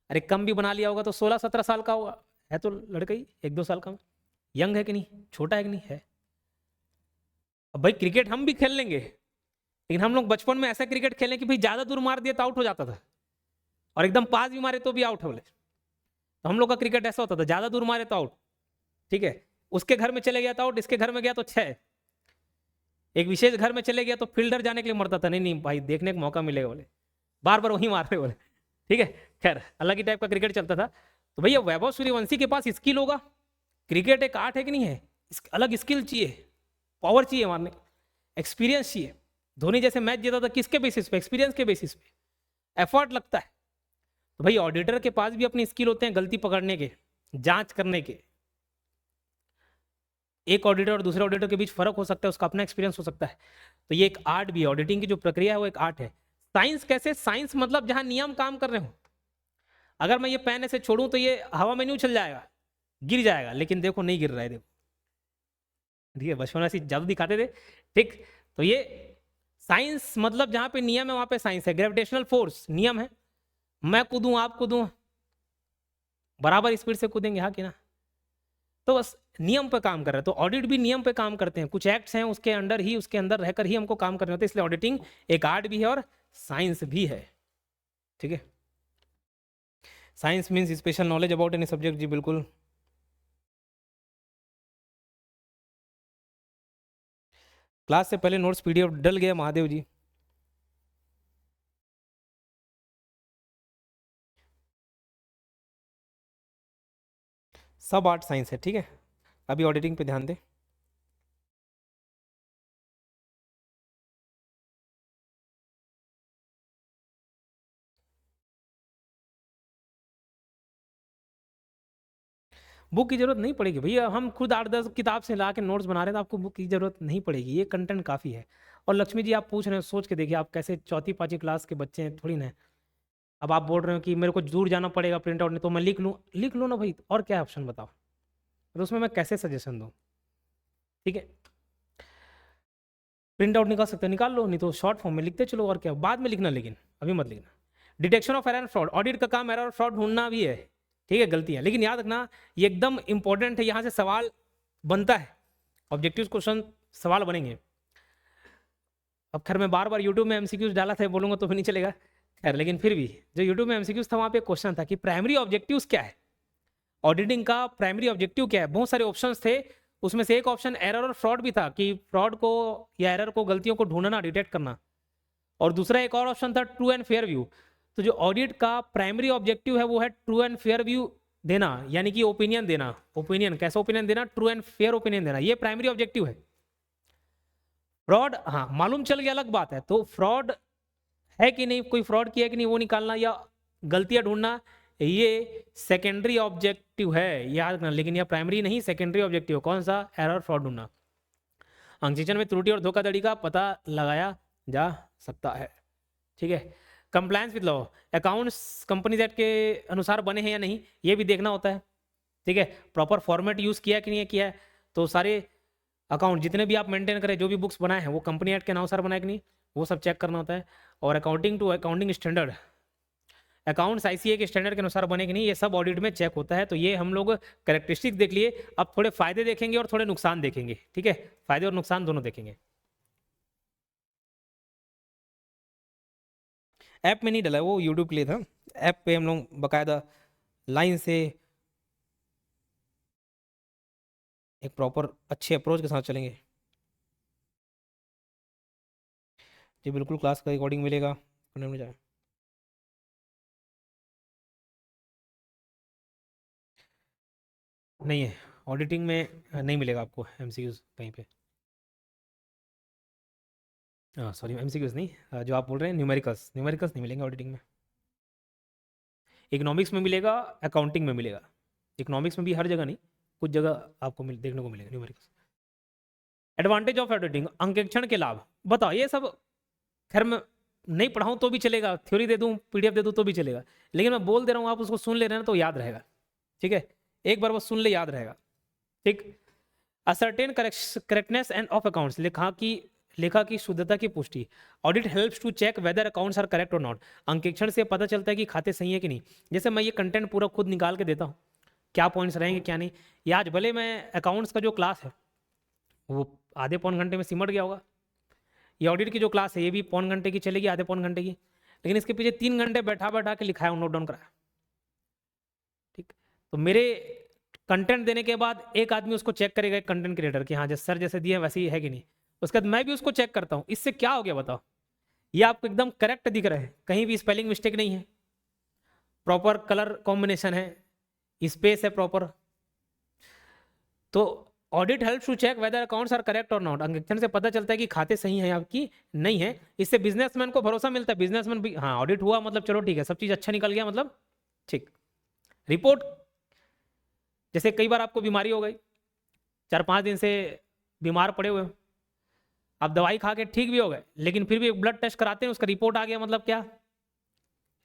अरे कम भी बना लिया होगा तो 16-17 साल का होगा, है तो लड़का ही 1-2 साल का। यंग है कि नहीं, छोटा है कि नहीं है। अब भाई क्रिकेट हम भी खेल लेंगे, लेकिन हम लोग बचपन में ऐसा क्रिकेट खेलें कि भाई ज्यादा दूर मार दिया तो आउट हो जाता था, और एकदम पास भी मारे तो भी आउट हो गए। तो हम लोग का क्रिकेट ऐसा होता था, ज्यादा दूर मारे तो आउट। ठीक है, उसके घर में चले गया तो आउट, इसके घर में गया तो 6। एक विशेष घर में चले गया तो फील्डर जाने के लिए मरता था, नहीं नहीं भाई देखने का मौका मिलेगा बोले, बार बार वहीं मार रहे बोले। ठीक है, खैर अलग ही टाइप का क्रिकेट चलता था। तो भैया वैभव सूर्यवंशी के पास स्किल होगा। क्रिकेट एक आर्ट है कि नहीं है, अलग स्किल चाहिए, पावर चाहिए मारने, एक्सपीरियंस चाहिए। धोनी जैसे मैच जीता था किसके बेसिस पे? एक्सपीरियंस के बेसिस पे, एफर्ट लगता है। तो भाई ऑडिटर के पास भी अपनी स्किल होते हैं, गलती पकड़ने के, जांच करने के। एक ऑडिटर और दूसरे ऑडिटर के बीच फर्क हो सकता है, उसका अपना एक्सपीरियंस हो सकता है। तो ये एक आर्ट भी है, ऑडिटिंग की जो प्रक्रिया है वो एक आर्ट है। साइंस कैसे? साइंस मतलब जहां नियम काम कर रहे हो। अगर मैं ये पेन ऐसे छोड़ूं तो ये हवा में नहीं उछल जाएगा, गिर जाएगा, लेकिन देखो नहीं गिर रहा है, देखो, ठीक है, बचपन में ऐसी जादू दिखाते थे। ठीक, तो ये साइंस मतलब जहां पे नियम है वहां पे साइंस है। ग्रेविटेशनल फोर्स नियम है, मैं कूदूं आप कूदूं बराबर स्पीड से कूदेंगे, हाँ कि ना? तो बस नियम पे काम कर रहे हैं, तो ऑडिट भी नियम पे काम करते हैं, कुछ एक्ट्स हैं उसके अंडर ही, उसके अंदर रहकर ही हमको काम करना होता है, इसलिए ऑडिटिंग एक आर्ट भी है और साइंस भी है। ठीक है, science means special knowledge about any subject, जी बिल्कुल। क्लास से पहले नोट्स पीडीएफ डल गया महादेव जी। सब आर्ट साइंस है, ठीक है, अभी ऑडिटिंग पे ध्यान दे। बुक की जरूरत नहीं पड़ेगी भैया, हम खुद 8-10 किताब से ला के नोट्स बना रहे हैं, तो आपको बुक की जरूरत नहीं पड़ेगी, ये कंटेंट काफ़ी है। और लक्ष्मी जी आप पूछ रहे हैं, सोच के देखिए, आप कैसे 4th-5वीं क्लास के बच्चे हैं, थोड़ी ना है। अब आप बोल रहे हो कि मेरे को दूर जाना पड़ेगा प्रिंट आउट नहीं, तो मैं लिख लूँ ना भाई, और क्या ऑप्शन बताओ, तो उसमें मैं कैसे सजेशन दूँ? ठीक है, प्रिंट आउट निकाल सकते हो निकाल लो, नहीं तो शॉर्ट फॉर्म में लिखते चलो, और क्या, बाद में लिखना, लेकिन अभी मत लिखना। Detection of error and fraud, audit का काम एरर और फ्रॉड ढूंढना भी है, ठीक है, गलतियां, लेकिन याद रखना ये एकदम इंपॉर्टेंट है, यहाँ से सवाल बनता है, ऑब्जेक्टिव क्वेश्चन सवाल बनेंगे। अब खैर मैं बार बार यूट्यूब में एमसीक्यूज डाला था, बोलूंगा तो फिर नहीं चलेगा, खैर लेकिन फिर भी जो यूट्यूब में एमसीक्यूज था वहाँ पे क्वेश्चन था कि प्राइमरी ऑब्जेक्टिव्स क्या है, ऑडिटिंग का प्राइमरी ऑब्जेक्टिव क्या है, बहुत सारे ऑप्शंस थे, उसमें से एक ऑप्शन एरर और फ्रॉड भी था, कि फ्रॉड को या एरर को, गलतियों को ढूंढना, डिटेक्ट करना, और दूसरा एक और ऑप्शन था ट्रू एंड फेयर व्यू। तो जो ऑडिट का प्राइमरी ऑब्जेक्टिव है वो है ट्रू एंड फेयर व्यू देना, यानी कि ओपिनियन देना, ओपिनियन कैसा ओपिनियन देना, ट्रू एंड फेयर ओपिनियन देना, ये प्राइमरी ऑब्जेक्टिव है। फ्रॉड हाँ मालूम चल गया अलग बात है, तो फ्रॉड है कि नहीं, कोई फ्रॉड किया कि नहीं वो निकालना, या गलतियां ढूंढना, ये सेकेंडरी ऑब्जेक्टिव है, याद रखना, लेकिन यह प्राइमरी नहीं, सेकेंडरी ऑब्जेक्टिव। कौन सा? एरर फ्रॉड ढूंढना। अंकेक्षण में त्रुटि और धोखाधड़ी का पता लगाया जा सकता है, ठीक है। Compliance with law, accounts companies act के अनुसार बने हैं या नहीं, ये भी देखना होता है, ठीक है। प्रॉपर फॉर्मेट यूज़ किया कि नहीं किया है, तो सारे अकाउंट जितने भी आप मेंटेन करें, जो भी बुक्स बनाए हैं वो कंपनी एक्ट के अनुसार बनाए कि नहीं, वो सब चेक करना होता है। और accounting to accounting standard, accounts ICA के स्टैंडर्ड के अनुसार बने कि नहीं, ये सब ऑडिट में चेक होता है। तो ये हम लोग कैरेक्टरिस्टिक्स देख लिए, अब थोड़े फायदे देखेंगे और थोड़े नुकसान देखेंगे, ठीक है, फायदे और नुकसान दोनों देखेंगे। ऐप में नहीं डला है, वो यूट्यूब के लिए था, ऐप पे हम लोग बाकायदा लाइन से एक प्रॉपर अच्छे अप्रोच के साथ चलेंगे। जी बिल्कुल, क्लास का रिकॉर्डिंग मिलेगा, करने में जाए। नहीं है, ऑडिटिंग में नहीं मिलेगा आपको एमसीक्यूज कहीं पे, हाँ सॉरी एमसीक्यूज नहीं, जो आप बोल रहे हैं न्यूमेरिकल्स, न्यूमेरिकल्स नहीं मिलेंगे ऑडिटिंग में। इकोनॉमिक्स में मिलेगा, अकाउंटिंग में मिलेगा, इकोनॉमिक्स में भी हर जगह नहीं, कुछ जगह आपको देखने को मिलेगा न्यूमेरिकल्स। एडवांटेज ऑफ ऑडिटिंग, अंकेक्षण के लाभ बताओ, ये सब खैर मैं नहीं पढ़ाऊँ तो भी चलेगा, थ्योरी दे दूँ, पीडीएफ दे दूँ तो भी चलेगा, लेकिन मैं बोल दे रहा हूँ, आप उसको सुन ले रहे हैं तो याद रहेगा, ठीक है, एक बार बस सुन ले, याद रहेगा, ठीक। Ascertain correctness and of accounts, लेखा की शुद्धता की पुष्टि, audit helps to check whether accounts are correct और नॉट, अंकेक्षण से पता चलता है कि खाते सही है कि नहीं। जैसे मैं ये कंटेंट पूरा खुद निकाल के देता हूँ, क्या पॉइंट्स रहेंगे क्या नहीं, ये आज भले मैं अकाउंट्स का जो क्लास है वो आधे पौन घंटे में सिमट गया होगा, ये ऑडिट की जो क्लास है ये भी पौन घंटे की चलेगी, आधे पौन घंटे की, लेकिन इसके पीछे 3 घंटे बैठा बैठा के लिखा है, नोट डाउन कराया, ठीक। तो मेरे कंटेंट देने के बाद एक आदमी उसको चेक करेगा, एक कंटेंट क्रिएटर कि हाँ जैसे सर जैसे दिए वैसे ही है कि नहीं, उसके बाद मैं भी उसको चेक करता हूँ, इससे क्या हो गया बताओ, ये आपको एकदम करेक्ट दिख रहा है, कहीं भी स्पेलिंग मिस्टेक नहीं है, प्रॉपर कलर कॉम्बिनेशन है, स्पेस है प्रॉपर। तो audit help to check whether accounts are correct और नॉट, अंकेक्षण से पता चलता है कि खाते सही हैं आपकी नहीं है, इससे बिजनेसमैन को भरोसा मिलता है, बिजनेसमैन भी हाँ ऑडिट हुआ मतलब चलो ठीक है, सब चीज़ अच्छा निकल गया मतलब ठीक। रिपोर्ट, जैसे कई बार आपको बीमारी हो गई, 4-5 दिन से बीमार पड़े हुए हो, आप दवाई खा के ठीक भी हो गए, लेकिन फिर भी ब्लड टेस्ट कराते हैं, उसका रिपोर्ट आ गया मतलब क्या,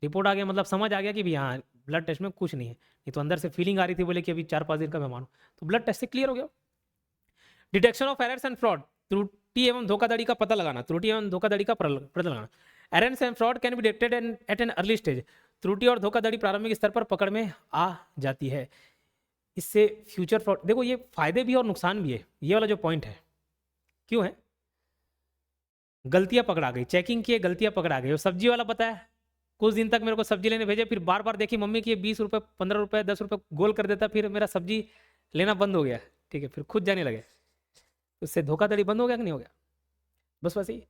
रिपोर्ट आ गया मतलब समझ आ गया कि भी हाँ ब्लड टेस्ट में कुछ नहीं है, नहीं तो अंदर से फीलिंग आ रही थी बोले कि अभी 4-5 दिन का मेहमान हूँ, तो ब्लड टेस्ट से क्लियर हो गया। Detection of errors and fraud, त्रुटि एवं धोखाधड़ी का पता लगाना, त्रुटि एवं धोखाधड़ी का पता लगाना। Errors and fraud can be detected at an early stage, त्रुटि और धोखाधड़ी प्रारंभिक स्तर पर पकड़ में आ जाती है। इससे फ्यूचर फ्रॉड, देखो ये फायदे भी और नुकसान भी है, ये वाला जो पॉइंट है क्यों है, गलतियां पकड़ा गई, चेकिंग किए गलतियां पकड़ा गई। और सब्जी वाला पता है, कुछ दिन तक मेरे को सब्जी लेने भेजे, फिर बार बार देखी मम्मी की 20 रुपये 15 रुपये 10 रुपये गोल कर देता, फिर मेरा सब्जी लेना बंद हो गया, ठीक है, फिर खुद जाने लगे, उससे धोखाधड़ी बंद हो गया कि नहीं हो गया। बस वैसे ही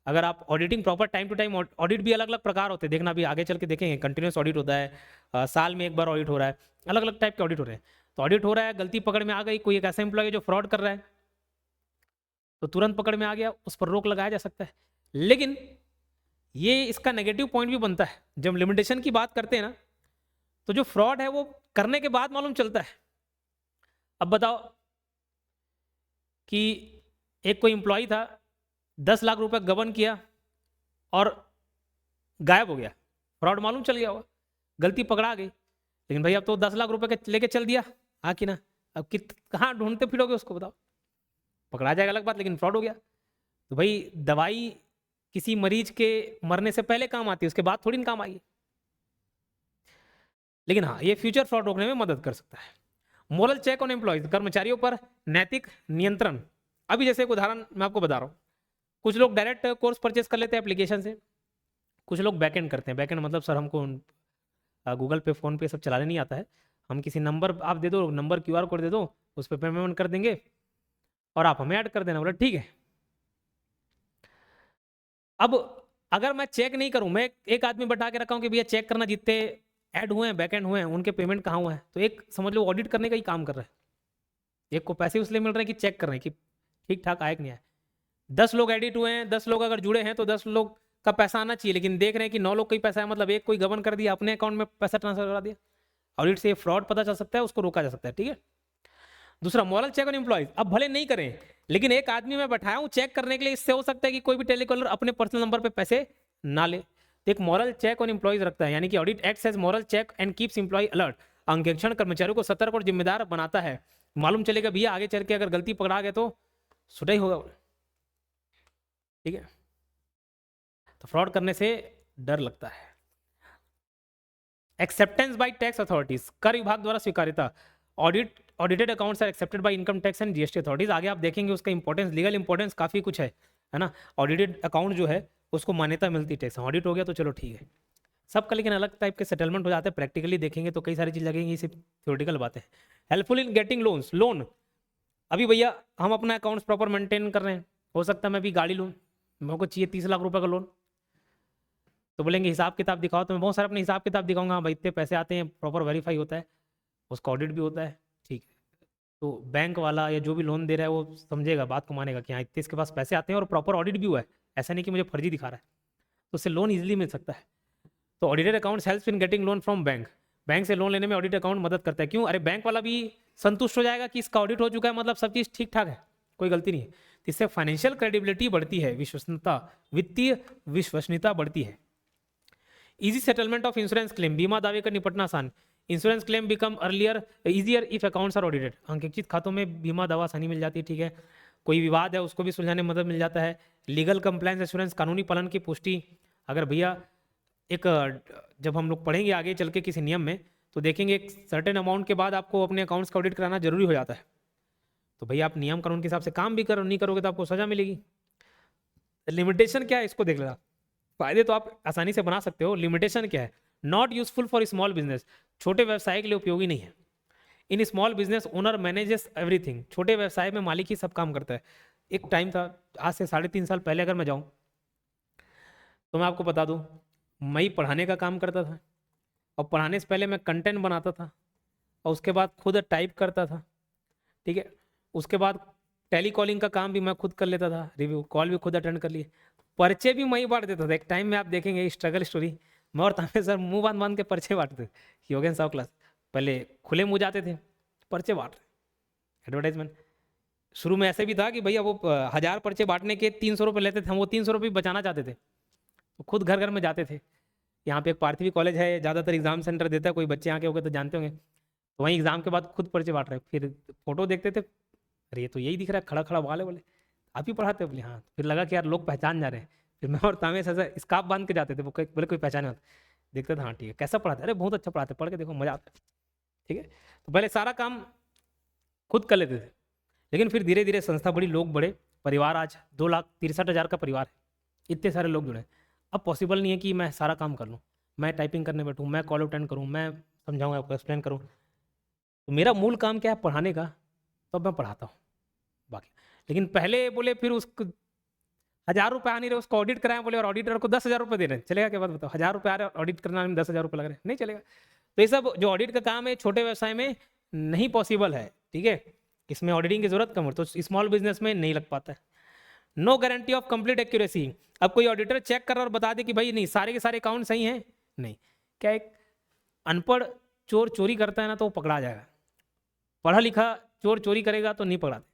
अगर आप auditing proper time to time, audit भी अलग अलग प्रकार होते हैं, देखना भी आगे चल के देखेंगे, कंटिन्यूस ऑडिट होता है, साल में एक बार ऑडिट हो रहा है, अलग अलग टाइप के ऑडिट हो रहे हैं। तो ऑडिट हो रहा है, गलती पकड़ में आ गई, कोई एक ऐसा एम्प्लॉय जो फ्रॉड कर रहा है तो तुरंत पकड़ में आ गया, उस पर रोक लगाया जा सकता है। लेकिन ये इसका नेगेटिव पॉइंट भी बनता है, जब लिमिटेशन की बात करते हैं ना, तो जो फ्रॉड है वो करने के बाद मालूम चलता है। अब बताओ कि एक कोई एम्प्लॉय था, 10 लाख रुपए गबन किया और गायब हो गया, फ्रॉड मालूम चल गया होगा, गलती पकड़ा गई, लेकिन भाई अब तो 10 लाख रुपए के लेके चल दिया, हाँ कि ना, अब कहाँ ढूंढते फिरोगे उसको, बताओ, पकड़ा जाएगा अलग बात, लेकिन फ्रॉड हो गया। तो भाई दवाई किसी मरीज के मरने से पहले काम आती है, उसके बाद थोड़ी ना काम आई। लेकिन हाँ, ये फ्यूचर फ्रॉड रोकने में मदद कर सकता है। मोरल चेक ऑन एम्प्लॉयज, कर्मचारियों पर नैतिक नियंत्रण। अभी जैसे एक उदाहरण मैं आपको बता रहा हूँ, कुछ लोग डायरेक्ट कोर्स परचेस कर लेते हैं एप्लीकेशन से, कुछ लोग बैकएंड करते हैं। बैकएंड मतलब सर हमको गूगल पे फोन पे सब चलाने नहीं आता है, हम किसी नंबर आप दे दो, नंबर QR कोड दे दो, उस पर पेमेंट कर देंगे और आप हमें ऐड कर देना। बोला ठीक है। अब अगर मैं चेक नहीं करूं, मैं एक आदमी बैठा के रखा हूं कि भैया चेक करना जितने ऐड हुए हैं बैकएंड हुए हैं उनके पेमेंट कहाँ हुए हैं, तो एक समझ लो ऑडिट करने का ही काम कर रहा है। एक को पैसे इसलिए मिल रहे हैं कि चेक कर रहे हैं कि ठीक ठाक आए कि नहीं आए। 10 लोग एडिट हुए हैं, 10 लोग अगर जुड़े हैं तो 10 लोग का पैसा आना चाहिए, लेकिन देख रहे हैं कि 9 लोग का ही पैसा है, मतलब एक कोई गबन कर दिया, अपने अकाउंट में पैसा ट्रांसफर करा दिया। ऑडिट से फ्रॉड पता चल सकता है, उसको रोका जा सकता है, ठीक है। दूसरा, मॉरल चेक ऑन एम्प्लॉयज। अब भले नहीं करें, लेकिन एक आदमी मैं बैठाया हूं चेक करने के लिए, इससे हो सकता है कि कोई भी टेलीकॉलर अपने पर्सनल नंबर पे पैसे ना ले। तो एक मॉरल चेक ऑन एम्प्लॉयज रखता है, यानी कि audit acts as moral check and keeps employ alert. अंकेक्षण कर्मचारियों को सतर्क और जिम्मेदार बनाता है। मालूम चलेगा भैया आगे चल के अगर गलती पकड़ा गए तो सुटाई होगा, ठीक है। तो फ्रॉड करने से डर लगता है। एक्सेप्टेंस बाय टैक्स अथॉरिटीज, कर विभाग द्वारा स्वीकार्यता। Audited accounts are accepted by income tax and GST authorities. आगे आप देखेंगे उसका इंपॉर्टेंस, लीगल इंपॉर्टेंस काफी कुछ है ना। ऑडिटेड अकाउंट जो है उसको मान्यता मिलती है टैक्स, ऑडिट हो गया तो चलो ठीक है सबका, लेकिन अलग टाइप के सेटलमेंट हो जाते हैं। प्रैक्टिकली देखेंगे तो कई सारी चीज लगेंगी, सिर्फ थ्योरेटिकल बातें। Helpful in getting loans, loan. अभी भैया हम अपना अकाउंट्स प्रॉपर मेंटेन कर रहे हैं, हो सकता है मैं भी गाड़ी लूँ, मेरे को चाहिए 30 लाख रुपए का लोन, तो बोलेंगे हिसाब किताब दिखाओ, तो मैं बहुत सारा अपने हिसाब किताब दिखाऊंगा, हाँ भाई इतने पैसे आते हैं, प्रॉपर वेरीफाई होता है, उसका ऑडिट भी होता है, ठीक है। तो बैंक वाला या जो भी लोन दे रहा है वो समझेगा, बात को मानेगा कि हाँ इतने इसके पास पैसे आते हैं और प्रॉपर ऑडिट भी हुआ है, ऐसा नहीं कि मुझे फर्जी दिखा रहा है, तो उससे लोन ईजिली मिल सकता है। तो audited accounts helps in getting loan from bank. Bank से लोन लेने में ऑडिट अकाउंट मदद करता है। क्यों? अरे बैंक वाला भी संतुष्ट हो जाएगा कि इसका ऑडिट हो चुका है, मतलब सब चीज़ ठीक ठाक है, कोई गलती नहीं है। इससे फाइनेंशियल क्रेडिबिलिटी बढ़ती है, विश्वसनीयता, वित्तीय विश्वसनीयता बढ़ती है। Easy settlement of insurance claim, बीमा दावे का निपटना आसान। Insurance claim become earlier easier if accounts are audited. अंकित खातों में बीमा दावा आसानी मिल जाती है, ठीक है। कोई विवाद है उसको भी सुलझाने में मदद मिल जाता है। लीगल कंप्लायंस एश्योरेंस, कानूनी पालन की पुष्टि। अगर भैया एक जब हम लोग पढ़ेंगे आगे चल के किसी नियम में, तो देखेंगे एक सर्टेन अमाउंट के बाद आपको अपने अकाउंट्स का ऑडिट कराना जरूरी हो जाता है। तो भैया आप नियम कानून के हिसाब से काम भी करो, नहीं करोगे तो आपको सजा मिलेगी। लिमिटेशन क्या है इसको देख लेना। फायदे तो आप आसानी से बना सकते हो, लिमिटेशन क्या है? Not useful for small business, छोटे व्यवसाय के लिए उपयोगी नहीं है। In small business owner manages everything, छोटे व्यवसाय में मालिक ही सब काम करता है। एक टाइम था, आज से 3.5 साल पहले अगर मैं जाऊं तो मैं आपको बता दूं, मैं ही पढ़ाने का काम करता था, और पढ़ाने से पहले मैं कंटेंट बनाता था, और उसके बाद खुद टाइप करता था, ठीक है। उसके बाद टेली कॉलिंग का काम भी मैं खुद कर लेता था, रिव्यू कॉल भी खुद अटेंड कर लिए, पर्चे भी मैं ही बांट देता था। एक टाइम में आप देखेंगे स्ट्रगल स्टोरी, मैं और तामे सर मुंह बांध बांध के पर्चे बांटते थे। योगेन साहब क्लास पहले खुले मुंह जाते थे, पर्चे बांट रहे, एडवर्टाइजमेंट। शुरू में ऐसे भी था कि भैया वो 1000 पर्चे बांटने के 300 रुपये लेते थे, हम वो 300 रुपये बचाना चाहते थे, तो खुद घर घर में जाते थे, यहाँ पे एक पार्थिवी कॉलेज है, ज़्यादातर एग्जाम सेंटर देता है, कोई बच्चे यहाँ के होंगे तो जानते होंगे। तो वहीं एग्जाम के बाद खुद पर्चे बांट रहे, फिर फोटो देखते थे, अरे ये तो यही दिख रहा है, खड़ा खड़ा वाले बोले आप ही पढ़ाते हो? बोले हाँ। फिर लगा कि यार लोग पहचान जा रहे हैं, फिर मैं और तामेश ऐसा स्कार्फ बांध के जाते थे, वो बोले कोई पहचाने होता, देखते थे हाँ ठीक है, कैसा पढ़ाते? अरे बहुत अच्छा पढ़ाते, पढ़ के देखो मजा आता है। ठीक है, तो पहले सारा काम खुद कर लेते थे, लेकिन फिर धीरे धीरे संस्था बड़ी, लोग बड़े, परिवार आज 2,63,000 का परिवार है, इतने सारे लोग जुड़े। अब पॉसिबल नहीं है कि मैं सारा काम कर लूँ, मैं टाइपिंग करने बैठूँ, मैं कॉल अटेंड करूँ, मैं समझाऊँ आपको, एक्सप्लेन करूँ। तो मेरा मूल काम क्या है? पढ़ाने का, तो मैं पढ़ाता हूँ बाकी। लेकिन पहले बोले फिर उसको 1,000 रुपये आ नहीं रहे, उसको ऑडिट कराएं बोले, और ऑडिटर को 10,000 रुपये दे रहे हैं, चलेगा क्या? बात बताओ, 1,000 रुपये आ रहे हैं, ऑडिट करना में 10,000 रुपये लग रहे हैं, नहीं चलेगा। तो ये सब जो ऑडिट का काम है छोटे व्यवसाय में नहीं पॉसिबल है, ठीक है, इसमें ऑडिटिंग की जरूरत कम है, तो स्मॉल बिजनेस में नहीं लग पाता है। No guarantee of complete accuracy. अब कोई ऑडिटर चेक कर और बता दे कि भाई नहीं सारे के सारे अकाउंट सही हैं, नहीं। क्या एक अनपढ़ चोर चोरी करता है ना तो वो पकड़ा जाएगा, पढ़ा लिखा चोर चोरी करेगा तो नहीं पकड़ाते।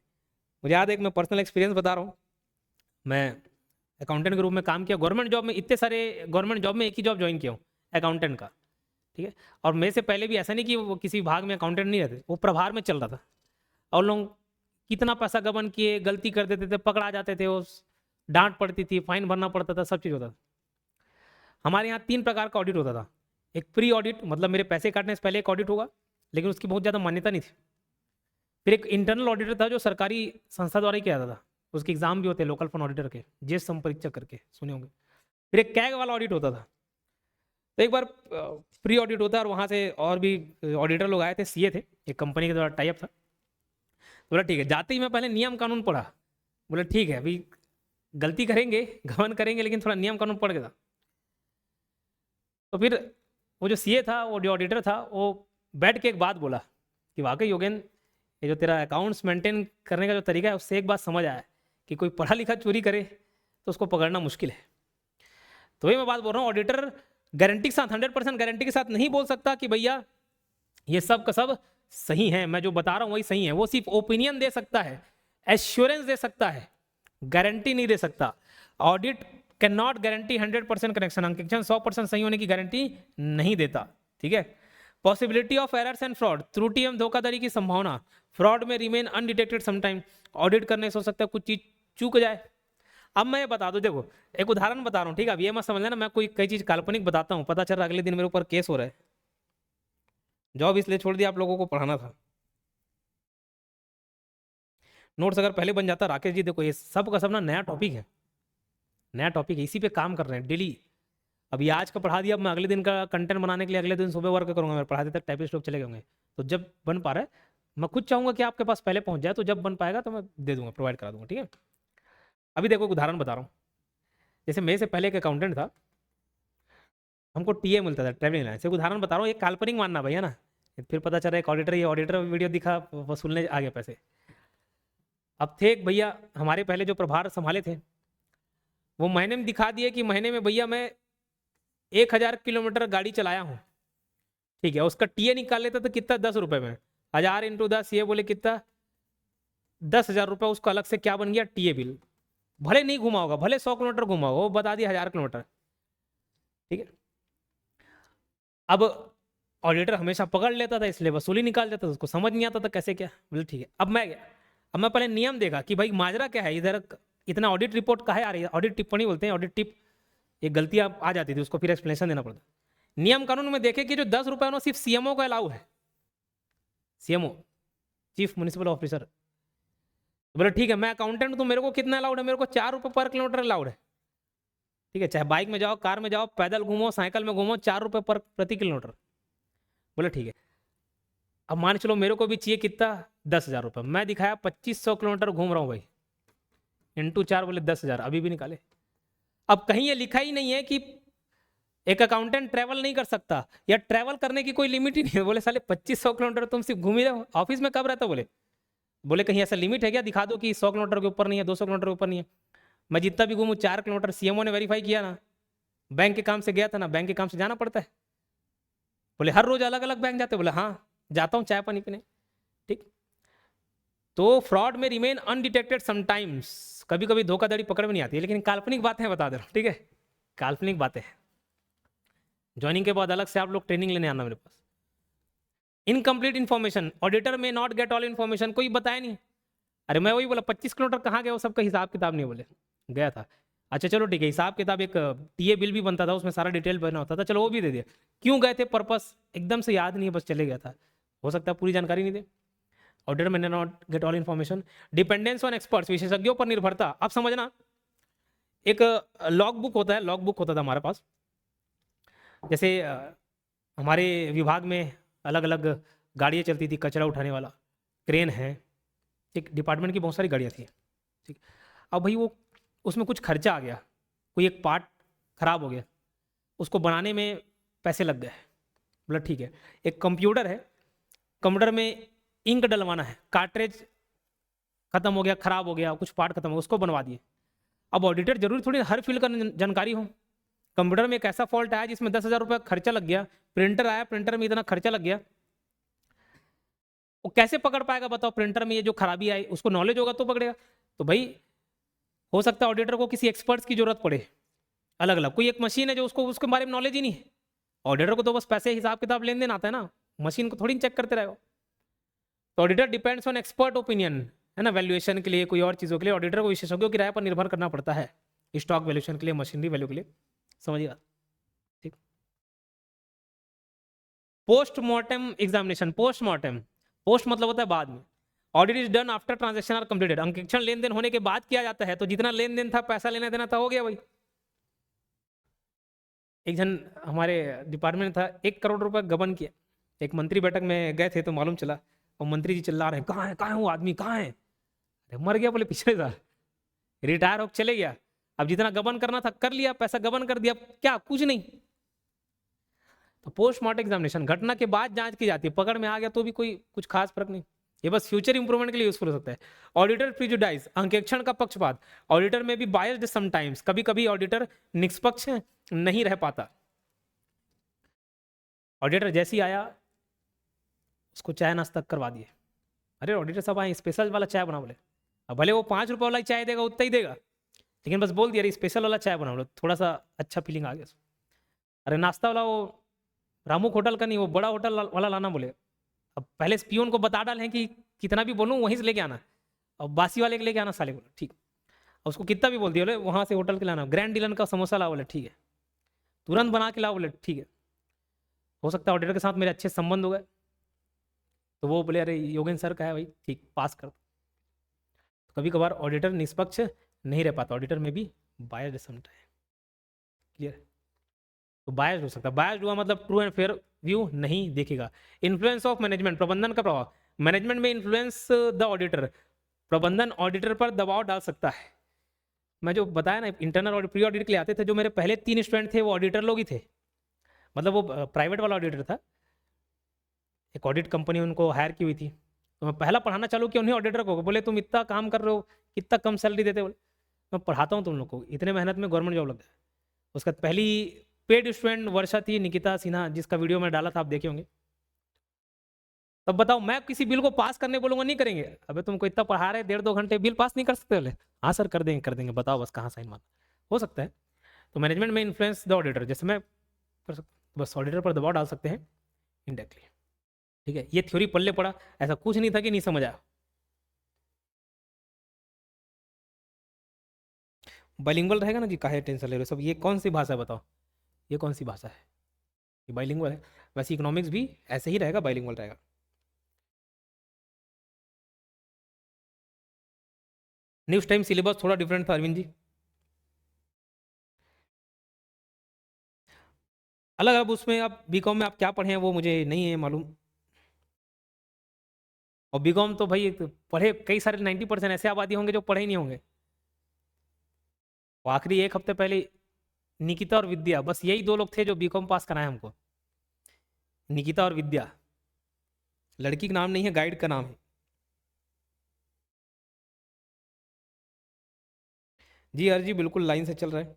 मुझे याद है, एक मैं पर्सनल एक्सपीरियंस बता रहा हूँ, मैं अकाउंटेंट के रूप में काम किया गवर्नमेंट जॉब में, इतने सारे गवर्नमेंट जॉब में एक ही जॉब ज्वाइन किया हूँ अकाउंटेंट का, ठीक है। और मेरे से पहले भी ऐसा नहीं कि वो किसी विभाग में अकाउंटेंट नहीं रहते, वो प्रभार में चल रहा था, और लोग कितना पैसा गबन किए, गलती कर देते थे, पकड़ा जाते थे, उस डांट पड़ती थी, फाइन भरना पड़ता था, सब चीज़ होता था। हमारे यहाँ 3 प्रकार का ऑडिट होता था। एक प्री ऑडिट, मतलब मेरे पैसे काटने से पहले एक ऑडिट होगा, लेकिन उसकी बहुत ज़्यादा मान्यता नहीं थी। फिर एक इंटरनल ऑडिटर था जो सरकारी संस्था द्वारा ही किया जाता था, उसके एग्जाम भी होते हैं लोकल फंड ऑडिटर के, जेस संपरीक्षक करके सुने होंगे। फिर एक कैग वाला ऑडिट होता था। तो एक बार प्री ऑडिट होता है, और वहाँ से और भी ऑडिटर लोग आए थे, सीए थे, एक कंपनी के द्वारा टाइप था। बोला ठीक है, जाते ही मैं पहले नियम कानून पढ़ा, बोला ठीक है अभी गलती करेंगे, घमंड करेंगे, लेकिन थोड़ा नियम कानून पढ़ के था। तो फिर वो जो सीए था, वो जो ऑडिटर था, वो बैठ के एक बात बोला कि वाकई योगेंद्र, ये जो तेरा अकाउंट्स मेंटेन करने का जो तरीका है, उससे एक बात समझ आया कि कोई पढ़ा लिखा चोरी करे तो उसको पकड़ना मुश्किल है। तो ये मैं बात बोल रहा हूँ, ऑडिटर गारंटी के साथ, 100% गारंटी के साथ नहीं बोल सकता कि भैया ये सब का सब सही है, मैं जो बता रहा हूँ वही सही है। वो सिर्फ ओपिनियन दे सकता है, एश्योरेंस दे सकता है, गारंटी नहीं दे सकता। Audit can not guarantee 100% correction, अंकेक्षण 100% सही होने की गारंटी नहीं देता, ठीक है। Possibility of errors and fraud, त्रुटि एवं धोखाधड़ी की संभावना, फ्रॉड में रिमेन अनडिटेक्टेड समटाइम, ऑडिट करने से हो सकता है कुछ चीज चूक जाए। अब मैं ये बता दूं, देखो एक उदाहरण बता रहा हूँ, ठीक है, अब ये मत समझ लेना मैं कोई कई चीज काल्पनिक बताता हूँ, पता चल रहा अगले दिन मेरे ऊपर केस हो रहा है, जॉब इसलिए छोड़ दिया आप लोगों को पढ़ाना था। नोट्स अगर पहले बन जाता, राकेश जी देखो ये सब का सब ना नया टॉपिक है, नया टॉपिक है, इसी पे काम कर रहे हैं डेली। अभी आज का पढ़ा दिया, अब मैं अगले दिन का कंटेंट बनाने के लिए अगले दिन सुबह वर्क करूंगा, मैं पढ़ाते तक टाइपिस्ट लोग चले होंगे, तो जब बन पा रहा है मैं खुद चाहूंगा कि आपके पास पहले पहुंच जाए, तो जब बन पाएगा तो मैं दे दूंगा, प्रोवाइड करा दूंगा, ठीक है। अभी देखो एक उदाहरण बता रहा हूँ, जैसे मेरे से पहले एक अकाउंटेंट था, हमको टीए मिलता था ट्रेवलिंग लाइन से, उदाहरण बता रहा हूँ, एक काल्पनिक मानना भैया ना, फिर पता चला एक ऑडिटर, ये ऑडिटर वीडियो दिखा वसूलने आ गया पैसे। अब थे एक भैया हमारे पहले जो प्रभार संभाले थे, वो महीने में दिखा दिए कि महीने में भैया मैं 1,000 किलोमीटर गाड़ी चलाया हूँ, ठीक है, उसका टीए निकाल लेता तो कितना, 10 रुपए में, 1,000 × 10 ये बोले कितना, 10,000 रुपये, उसको अलग से क्या बन गया, टीए बिल। भले नहीं घुमा होगा, भले 100 किलोमीटर घुमा होगा, वो बता दिया 1,000 किलोमीटर, ठीक है। अब ऑडिटर हमेशा पकड़ लेता था, इसलिए वसूली निकाल देता था, उसको समझ नहीं आता था कैसे क्या, बोले ठीक है। अब मैं पहले नियम देखा कि भाई माजरा क्या है इधर, इतना ऑडिट रिपोर्ट काहे आ रही है, ऑडिट टिप्पणी बोलते हैं, ऑडिट टिप, ये गलतियां आ जाती थी, उसको फिर एक्सप्लेनेशन देना पड़ता। नियम कानून में देखे कि जो 10 रुपये ना सिर्फ सीएमओ को अलाउ है, सीएमओ, चीफ म्युनिसिपल ऑफिसर। बोले ठीक है, मैं अकाउंटेंट तो मेरे को कितना अलाउड है, मेरे को 4 रुपये पर किलोमीटर अलाउड है, ठीक है, चाहे बाइक में जाओ, कार में जाओ, पैदल घूमो, साइकिल में घूमो, 4 रुपये पर प्रति किलोमीटर। बोले ठीक है, अब मान चलो मेरे को भी चाहिए कितना, 10,000 रुपये, मैं दिखाया 2,500 किलोमीटर घूम रहा हूँ भाई, इंटू 4 बोले 10,000, अभी भी निकाले। अब कहीं ये लिखा ही नहीं है कि एक अकाउंटेंट ट्रैवल नहीं कर सकता, या ट्रैवल करने की कोई लिमिट ही नहीं है। बोले साले 2,500 किलोमीटर तुम सिर्फ घूम ही रहे हो, ऑफिस में कब रहता, बोले कहीं ऐसा लिमिट है क्या, दिखा दो कि 100 किलोमीटर के ऊपर नहीं है, 200 किलोमीटर के ऊपर नहीं है। मैं जितना भी घूमूँ 4 किलोमीटर, सीएमओ ने वेरीफाई किया ना, बैंक के काम से गया था ना, बैंक के काम से जाना पड़ता है। बोले हर रोज अलग अलग बैंक जाते, बोले हाँ जाता हूँ चाय पानी पीने, ठीक। तो फ्रॉड में रिमेन अनडिटेक्टेड समटाइम्स, कभी कभी धोखाधड़ी पकड़ में नहीं आती है, लेकिन काल्पनिक बातें बता दे रहा हूँ, ठीक है, काल्पनिक बातें। ज्वाइनिंग के बाद अलग से आप लोग ट्रेनिंग लेने आना मेरे पास। इनकम्प्लीट इन्फॉर्मेशन, ऑडिटर में नॉट गेट ऑल इन्फॉर्मेशन, कोई बताया नहीं। अरे मैं वही बोला 25 किलोमीटर कहाँ गया, वो सबका हिसाब किताब नहीं बोले, गया था। अच्छा चलो ठीक है, हिसाब किताब एक टीए बिल भी बनता था, उसमें सारा डिटेल बना होता था, चलो वो भी दे दिया। क्यों गए थे पर्पस एकदम से याद नहीं है, बस चले गया था, हो सकता है पूरी जानकारी नहीं दे। ऑडिटर में not get all information, dependence on experts, विशेषज्ञों पर निर्भरता। अब समझना, एक लॉग बुक होता है, लॉग बुक होता था हमारे पास। जैसे हमारे विभाग में अलग अलग गाड़ियाँ चलती थी, कचरा उठाने वाला, क्रेन है, ठीक, डिपार्टमेंट की बहुत सारी गाड़ियाँ थी, ठीक। अब भाई वो उसमें कुछ खर्चा आ गया, कोई एक पार्ट खराब हो गया, उसको बनाने में पैसे लग गए, बोला ठीक है। एक कंप्यूटर है, कंप्यूटर में इंक डलवाना है, कार्ट्रेज खत्म हो गया, खराब हो गया, कुछ पार्ट खत्म हो गया, उसको बनवा दिए। अब ऑडिटर जरूरी थोड़ी हर फील्ड का जानकारी हो। कंप्यूटर में एक ऐसा फॉल्ट आया जिसमें 10,000 रुपये खर्चा लग गया, प्रिंटर आया, प्रिंटर में इतना खर्चा लग गया, वो कैसे पकड़ पाएगा बताओ? प्रिंटर में ये जो खराबी आई, उसको नॉलेज होगा तो पकड़ेगा। तो भाई हो सकता है ऑडिटर को किसी एक्सपर्ट्स की जरूरत पड़े, अलग अलग। कोई एक मशीन है जो उसको उसके बारे में नॉलेज ही नहीं है, ऑडिटर को तो बस पैसे हिसाब किताब लेन देन आता है ना, मशीन को थोड़ी चेक करते रहेगा। तो auditor depends on expert opinion, है ना, वैल्यूएशन के लिए, कोई और चीज़ों के लिए ऑडिटर को विशेषज्ञों की राय पर निर्भर करना पड़ता है, स्टॉक वैल्यूएशन के लिए, मशीनरी वैल्यू के लिए, समझिएगा, ठीक। पोस्टमार्टम एग्जामिनेशन, पोस्टमार्टम, पोस्ट मतलब होता है बाद में। Audit is done after transaction are completed, अंकेक्षण लेन देन होने के बाद किया जाता है, तो जितना लेन देन था, पैसा लेना देना था, हो गया भाई। एक जन हमारे डिपार्टमेंट था, 1 करोड़ रुपए गबन किया, एक मंत्री बैठक में गए थे तो मालूम चला, और मंत्री जी चिल्ला रहे हैं, कहाँ है वो आदमी, कहाँ है? अरे मर गया बोले पिछले साल, रिटायर होकर चले गया। अब जितना गबन करना था कर लिया, पैसा गबन कर दिया, क्या कुछ नहीं। तो पोस्टमार्टम एग्जामिनेशन, घटना के बाद जांच की जाती है, पकड़ में आ गया तो भी कोई कुछ खास फर्क नहीं, ये बस फ्यूचर इंप्रूवमेंट के लिए यूजफुल हो सकता है। ऑडिटर प्रिजुडाइज, अंकेक्षण का पक्षपात, ऑडिटर में भी बायस्ड समटाइम्स, कभी कभी ऑडिटर निष्पक्ष नहीं रह पाता। ऑडिटर जैसे ही आया उसको चाय नाश्ता करवा दिए, अरे ऑडिटर साहब आए, स्पेशल वाला चाय बना, बोले अब भले वो 5 रुपये वाला चाय देगा उतना ही देगा, लेकिन बस बोल दिया अरे स्पेशल वाला चाय बना, बोले थोड़ा सा अच्छा फीलिंग आ गया। अरे नाश्ता वाला वो रामुक होटल का नहीं, वो बड़ा होटल वाला लाना, बोले अब पहले पियोन को बता डाले कि कितना भी बोलूँ वहीं से लेके आना, और बासी वाले के लेके आना साले, बोले ठीक। और उसको कितना भी बोल दिया, बोले वहाँ से होटल के लाना, ग्रैंड डिलन का समोसा लाओ, बोले ठीक है, तुरंत बना के लाओ, बोले ठीक है। हो सकता है ऑडिटर के साथ मेरे अच्छे संबंध हो गए, तो वो बोले अरे योगेंद्र सर का है भाई, ठीक पास कर। कभी कभार ऑडिटर निष्पक्ष नहीं रह पाता, ऑडिटर में भी बायस्ड समटाइम, क्लियर। तो बायस्ड हो सकता है, बायस्ड हुआ मतलब ट्रू एंड फेयर व्यू नहीं देखेगा। इन्फ्लुएंस ऑफ मैनेजमेंट, प्रबंधन का प्रभाव, मैनेजमेंट में इन्फ्लुएंस द ऑडिटर, प्रबंधन ऑडिटर पर दबाव डाल सकता है। मैं जो बताया ना इंटरनल ऑडिट प्री ऑडिट के लिए आते थे, जो मेरे पहले 3 स्टूडेंट थे वो ऑडिटर लोग ही थे, मतलब वो प्राइवेट वाला ऑडिटर था, एक ऑडिट कंपनी उनको हायर की हुई थी। तो मैं पहला पढ़ाना चालू किया उन्हीं ऑडिटर को, बोले तुम इतना काम कर रहे हो, कितना कम सैलरी देते, बोले मैं पढ़ाता हूँ तुम लोग को, इतने मेहनत में गवर्नमेंट जॉब लग जाए। उसका पहली पेड स्टूडेंट वर्षा थी, निकिता सिन्हा, जिसका वीडियो मैं डाला था, आप देखे होंगे। तब बताओ मैं किसी बिल को पास करने बोलूंगा, नहीं करेंगे, अबे तुमको इतना पढ़ा रहे 1.5-2 घंटे, बिल पास नहीं कर सकते? बोले हाँ सर कर देंगे कर देंगे, बताओ बस कहाँ साइन मारना। हो सकता है। तो मैनेजमेंट में इन्फ्लुएंस द ऑडिटर, जैसे मैं कर सकता, बस ऑडिटर पर दबाव डाल सकते हैं इनडायरेक्टली, ठीक है। ये थ्योरी पल्ले पड़ा, ऐसा कुछ नहीं था कि नहीं समझ आया। बाइलिंगुअल रहेगा ना जी, काहे टेंशन ले रहे हो सब, ये कौन सी भाषा है बताओ, ये कौन सी भाषा है? ये बाइलिंगुअल है। वैसे इकोनॉमिक्स भी ऐसे ही रहेगा, बाइलिंगुअल रहेगा। न्यूज टाइम सिलेबस थोड़ा डिफरेंट था अरविंद जी, अलग। अब उसमें आप बीकॉम में आप क्या पढ़े हैं वो मुझे नहीं है मालूम, और बीकॉम तो भाई तो पढ़े कई सारे 90% ऐसे आबादी होंगे जो पढ़े ही नहीं होंगे। वो आखिरी एक हफ्ते पहले निकिता और विद्या, बस यही 2 लोग थे जो बीकॉम पास कराए हमको, निकिता और विद्या, लड़की का नाम नहीं है, गाइड का नाम है। जी हर जी बिल्कुल लाइन से चल रहा है।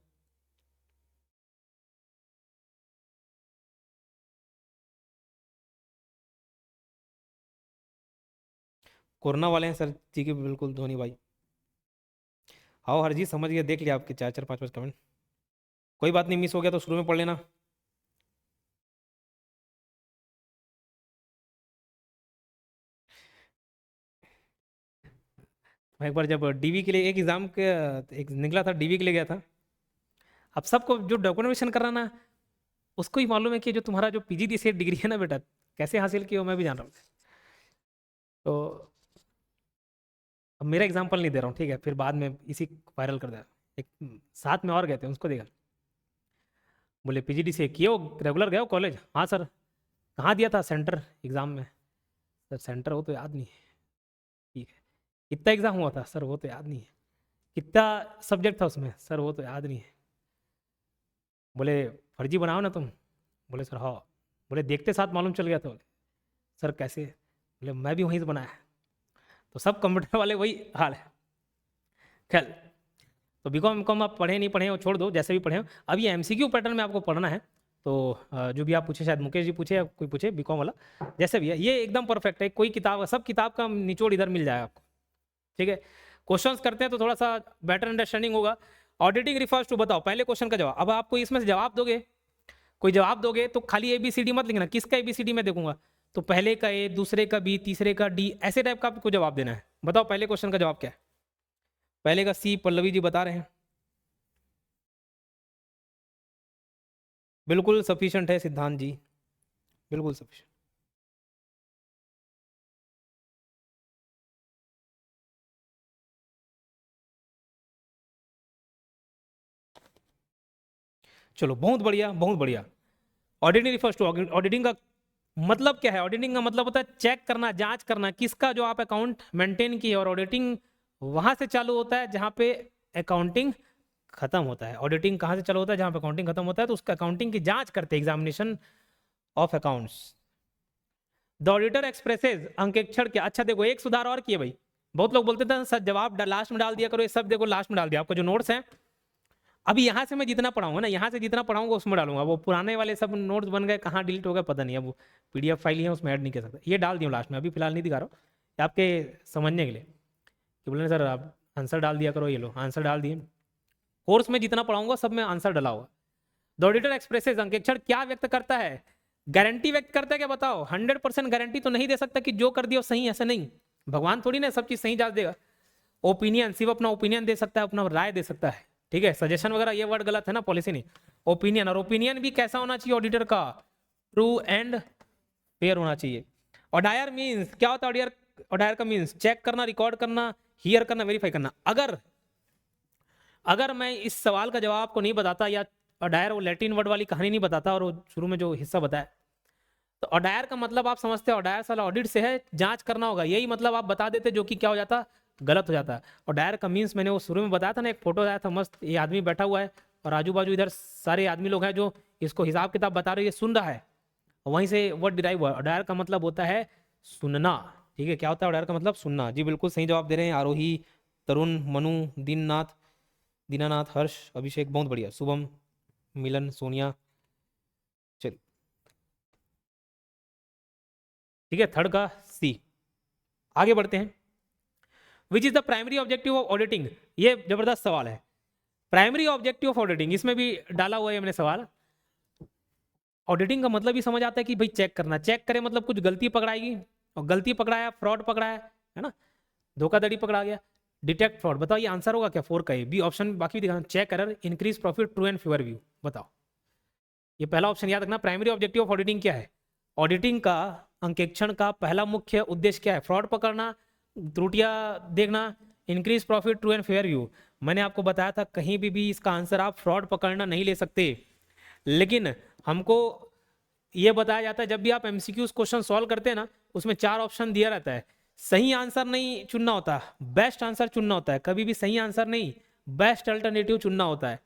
कोरोना वाले हैं सर जी के, बिल्कुल धोनी भाई। आओ हर जी समझ गया, देख लिया आपके 4-4 5-5 कमेंट, कोई बात नहीं, मिस हो गया तो शुरू में पढ़ लेना। मैं एक बार जब डीवी के लिए एक एग्ज़ाम के एक निकला था, डीवी के लिए गया था। अब सबको जो डॉक्यूमेंटेशन कर रहा ना, उसको ही मालूम है कि जो तुम्हारा जो पीजीडीसीए डिग्री है ना बेटा, कैसे हासिल की हो मैं भी जान रहा हूँ। तो अब मेरा एग्जाम्पल नहीं दे रहा हूँ, ठीक है, फिर बाद में इसी वायरल कर दिया। एक साथ में और गए थे, उसको देखा, बोले पीजीडीसीए किए हो, रेगुलर गए हो कॉलेज? हाँ सर। कहाँ दिया था सेंटर एग्ज़ाम में? सर सेंटर वो तो याद नहीं है। ठीक है, कितना एग्ज़ाम हुआ था? सर वो तो याद नहीं है। कितना सब्जेक्ट था उसमें? सर वो तो याद नहीं है। बोले फर्जी बनाओ ना तुम? बोले सर हाँ। बोले देखते साथ मालूम चल गया था? बोले सर कैसे? बोले मैं भी वहीं से बनाया। तो सब कंप्यूटर वाले वही हाल है। खैर, तो बीकॉम कॉम आप पढ़े नहीं पढ़े हो छोड़ दो, जैसे भी पढ़े हो। अब ये एमसीक्यू पैटर्न में आपको पढ़ना है। तो जो भी आप पूछे, शायद मुकेश जी पूछे या कोई पूछे बीकॉम वाला, जैसे भी है ये एकदम परफेक्ट है। कोई किताब, सब किताब का निचोड़ इधर मिल जाएगा आपको, ठीक है। क्वेश्चंस करते हैं तो थोड़ा सा बेटर अंडरस्टैंडिंग होगा। ऑडिटिंग रिफर्स टू, बताओ पहले क्वेश्चन का जवाब। अब आपको इसमें से जवाब दोगे, कोई जवाब दोगे तो खाली ABCD मत लिखना। किसका ABCD मैं देखूंगा? तो पहले का A, दूसरे का B, तीसरे का D, ऐसे टाइप का आपको जवाब देना है। बताओ पहले क्वेश्चन का जवाब क्या है? पहले का C, पल्लवी जी बता रहे हैं। बिल्कुल सफिशिएंट है सिद्धांत जी, बिल्कुल सफिशिएंट। चलो बहुत बढ़िया, बहुत बढ़िया। ऑडिटिंग रिफर्स टू, ऑडिटिंग का मतलब क्या है? ऑडिटिंग का मतलब होता है चेक करना, जांच करना किसका जो आप अकाउंट मेंटेन किए। और ऑडिटिंग वहां से चालू होता है जहां पे अकाउंटिंग खत्म होता है। ऑडिटिंग कहां से चालू होता है? जहां पे अकाउंटिंग खत्म होता है, तो उसका अकाउंटिंग की जांच करते हैं, examination of accounts. The auditor expresses, अंकेक्षण क्या? अच्छा देखो, एक सुधार और किए भाई। बहुत लोग बोलते थे सर जवाब लास्ट में डाल दिया करो, ये सब देखो लास्ट में डाल दिया। आपका जो नोट्स है, अभी यहाँ से मैं जितना पढ़ाऊंगा ना, यहाँ से जितना पढ़ाऊंगा उसमें डालूंगा। वो पुराने वाले सब नोट्स बन गए, कहाँ डिलीट हो गए पता नहीं। अब PDF फाइल ही है, उसमें ऐड नहीं कर सकता। ये डाल दिया लास्ट में, अभी फिलहाल नहीं दिखा रहा हूँ, ये आपके समझने के लिए कि बोले सर आप आंसर डाल दिया करो। ये लो आंसर डाल दिए। कोर्स में जितना पढ़ाऊंगा सब में आंसर डला होगा। द ऑडिटर एक्सप्रेसेस, अंकेक्षण क्या व्यक्त करता है? गारंटी व्यक्त करता है क्या? बताओ। 100% गारंटी तो नहीं दे सकता कि जो कर दिया सही, ऐसा नहीं। भगवान थोड़ी ना सब चीज सही जांच देगा। ओपिनियन, सिर्फ अपना ओपिनियन दे सकता है, अपना राय दे सकता है, ठीक है। सजेशन वगैरह ये वर्ड गलत है ना, पॉलिसी नहीं। ओपिनियन, और ओपिनियन भी कैसा होना चाहिए ऑडिटर का? ट्रू एंड फेयर होना चाहिए। ऑडायर मीन्स क्या होता है? ऑडियर, ऑडायर का मीन्स चेक करना, रिकॉर्ड करना, हियर करना, वेरीफाई करना। अगर अगर मैं इस सवाल का जवाब आपको नहीं बताता, या ऑडायर वो लैटिन वर्ड वाली कहानी नहीं बताता, और वो शुरू में जो हिस्सा बताया, तो ऑडायर का मतलब आप समझते हैं, ऑडायर साला ऑडिट से है, जांच करना होगा, यही मतलब आप बता देते, जो कि क्या हो जाता? गलत हो जाता है। ऑडायर का मीन्स मैंने वो शुरू में बताया था ना, एक फोटो आया था मस्त, ये आदमी बैठा हुआ है और आजू बाजू इधर सारे आदमी लोग हैं जो इसको हिसाब किताब बता रहे हैं, ये सुन रहा है। वहीं से वर्ड डिराइव हुआ। ऑडायर का मतलब होता है सुनना, ठीक है। क्या होता है ऑडायर का मतलब? सुनना। जी बिल्कुल सही जवाब दे रहे हैं आरोही, तरुण, मनु, दीननाथ, दीनानाथ, हर्ष, अभिषेक, बहुत बढ़िया। शुभम, मिलन, सोनिया। चलिए ठीक है, थर्ड का C। आगे बढ़ते हैं। Which is the primary objective of auditing? ये जबरदस्त सवाल है। प्राइमरी ऑब्जेक्टिव ऑफ ऑडिटिंग, इसमें भी डाला हुआ है मैंने सवाल। ऑडिटिंग का मतलब ही समझ आता है कि भाई चेक करना। चेक करे मतलब कुछ गलती पकड़ाएगी, और गलती पकड़ाया, फ्रॉड पकड़ाया, है ना, धोखाधड़ी पकड़ा गया। डिटेक्ट फ्रॉड, बताओ ये आंसर होगा क्या? 4 का बी ऑप्शन। बाकी भी दिखाना। Check error, increase profit, true and favour view. बताओ। ये पहला ऑप्शन याद रखना। प्राइमरी ऑब्जेक्टिव ऑफ ऑडिटिंग क्या है? ऑडिटिंग का, अंकेक्षण का पहला मुख्य उद्देश्य क्या है? फ्रॉड पकड़ना, त्रुटियां देखना, increase profit, true and fair view. मैंने आपको बताया था कहीं भी इसका आंसर आप फ्रॉड पकड़ना नहीं ले सकते, लेकिन हमको ये बताया जाता है जब भी आप एमसीक्यूज क्वेश्चन सॉल्व करते हैं ना, उसमें 4 ऑप्शन दिया रहता है। सही आंसर नहीं चुनना होता, बेस्ट आंसर चुनना होता है। कभी भी सही आंसर नहीं, बेस्ट अल्टरनेटिव चुनना होता है।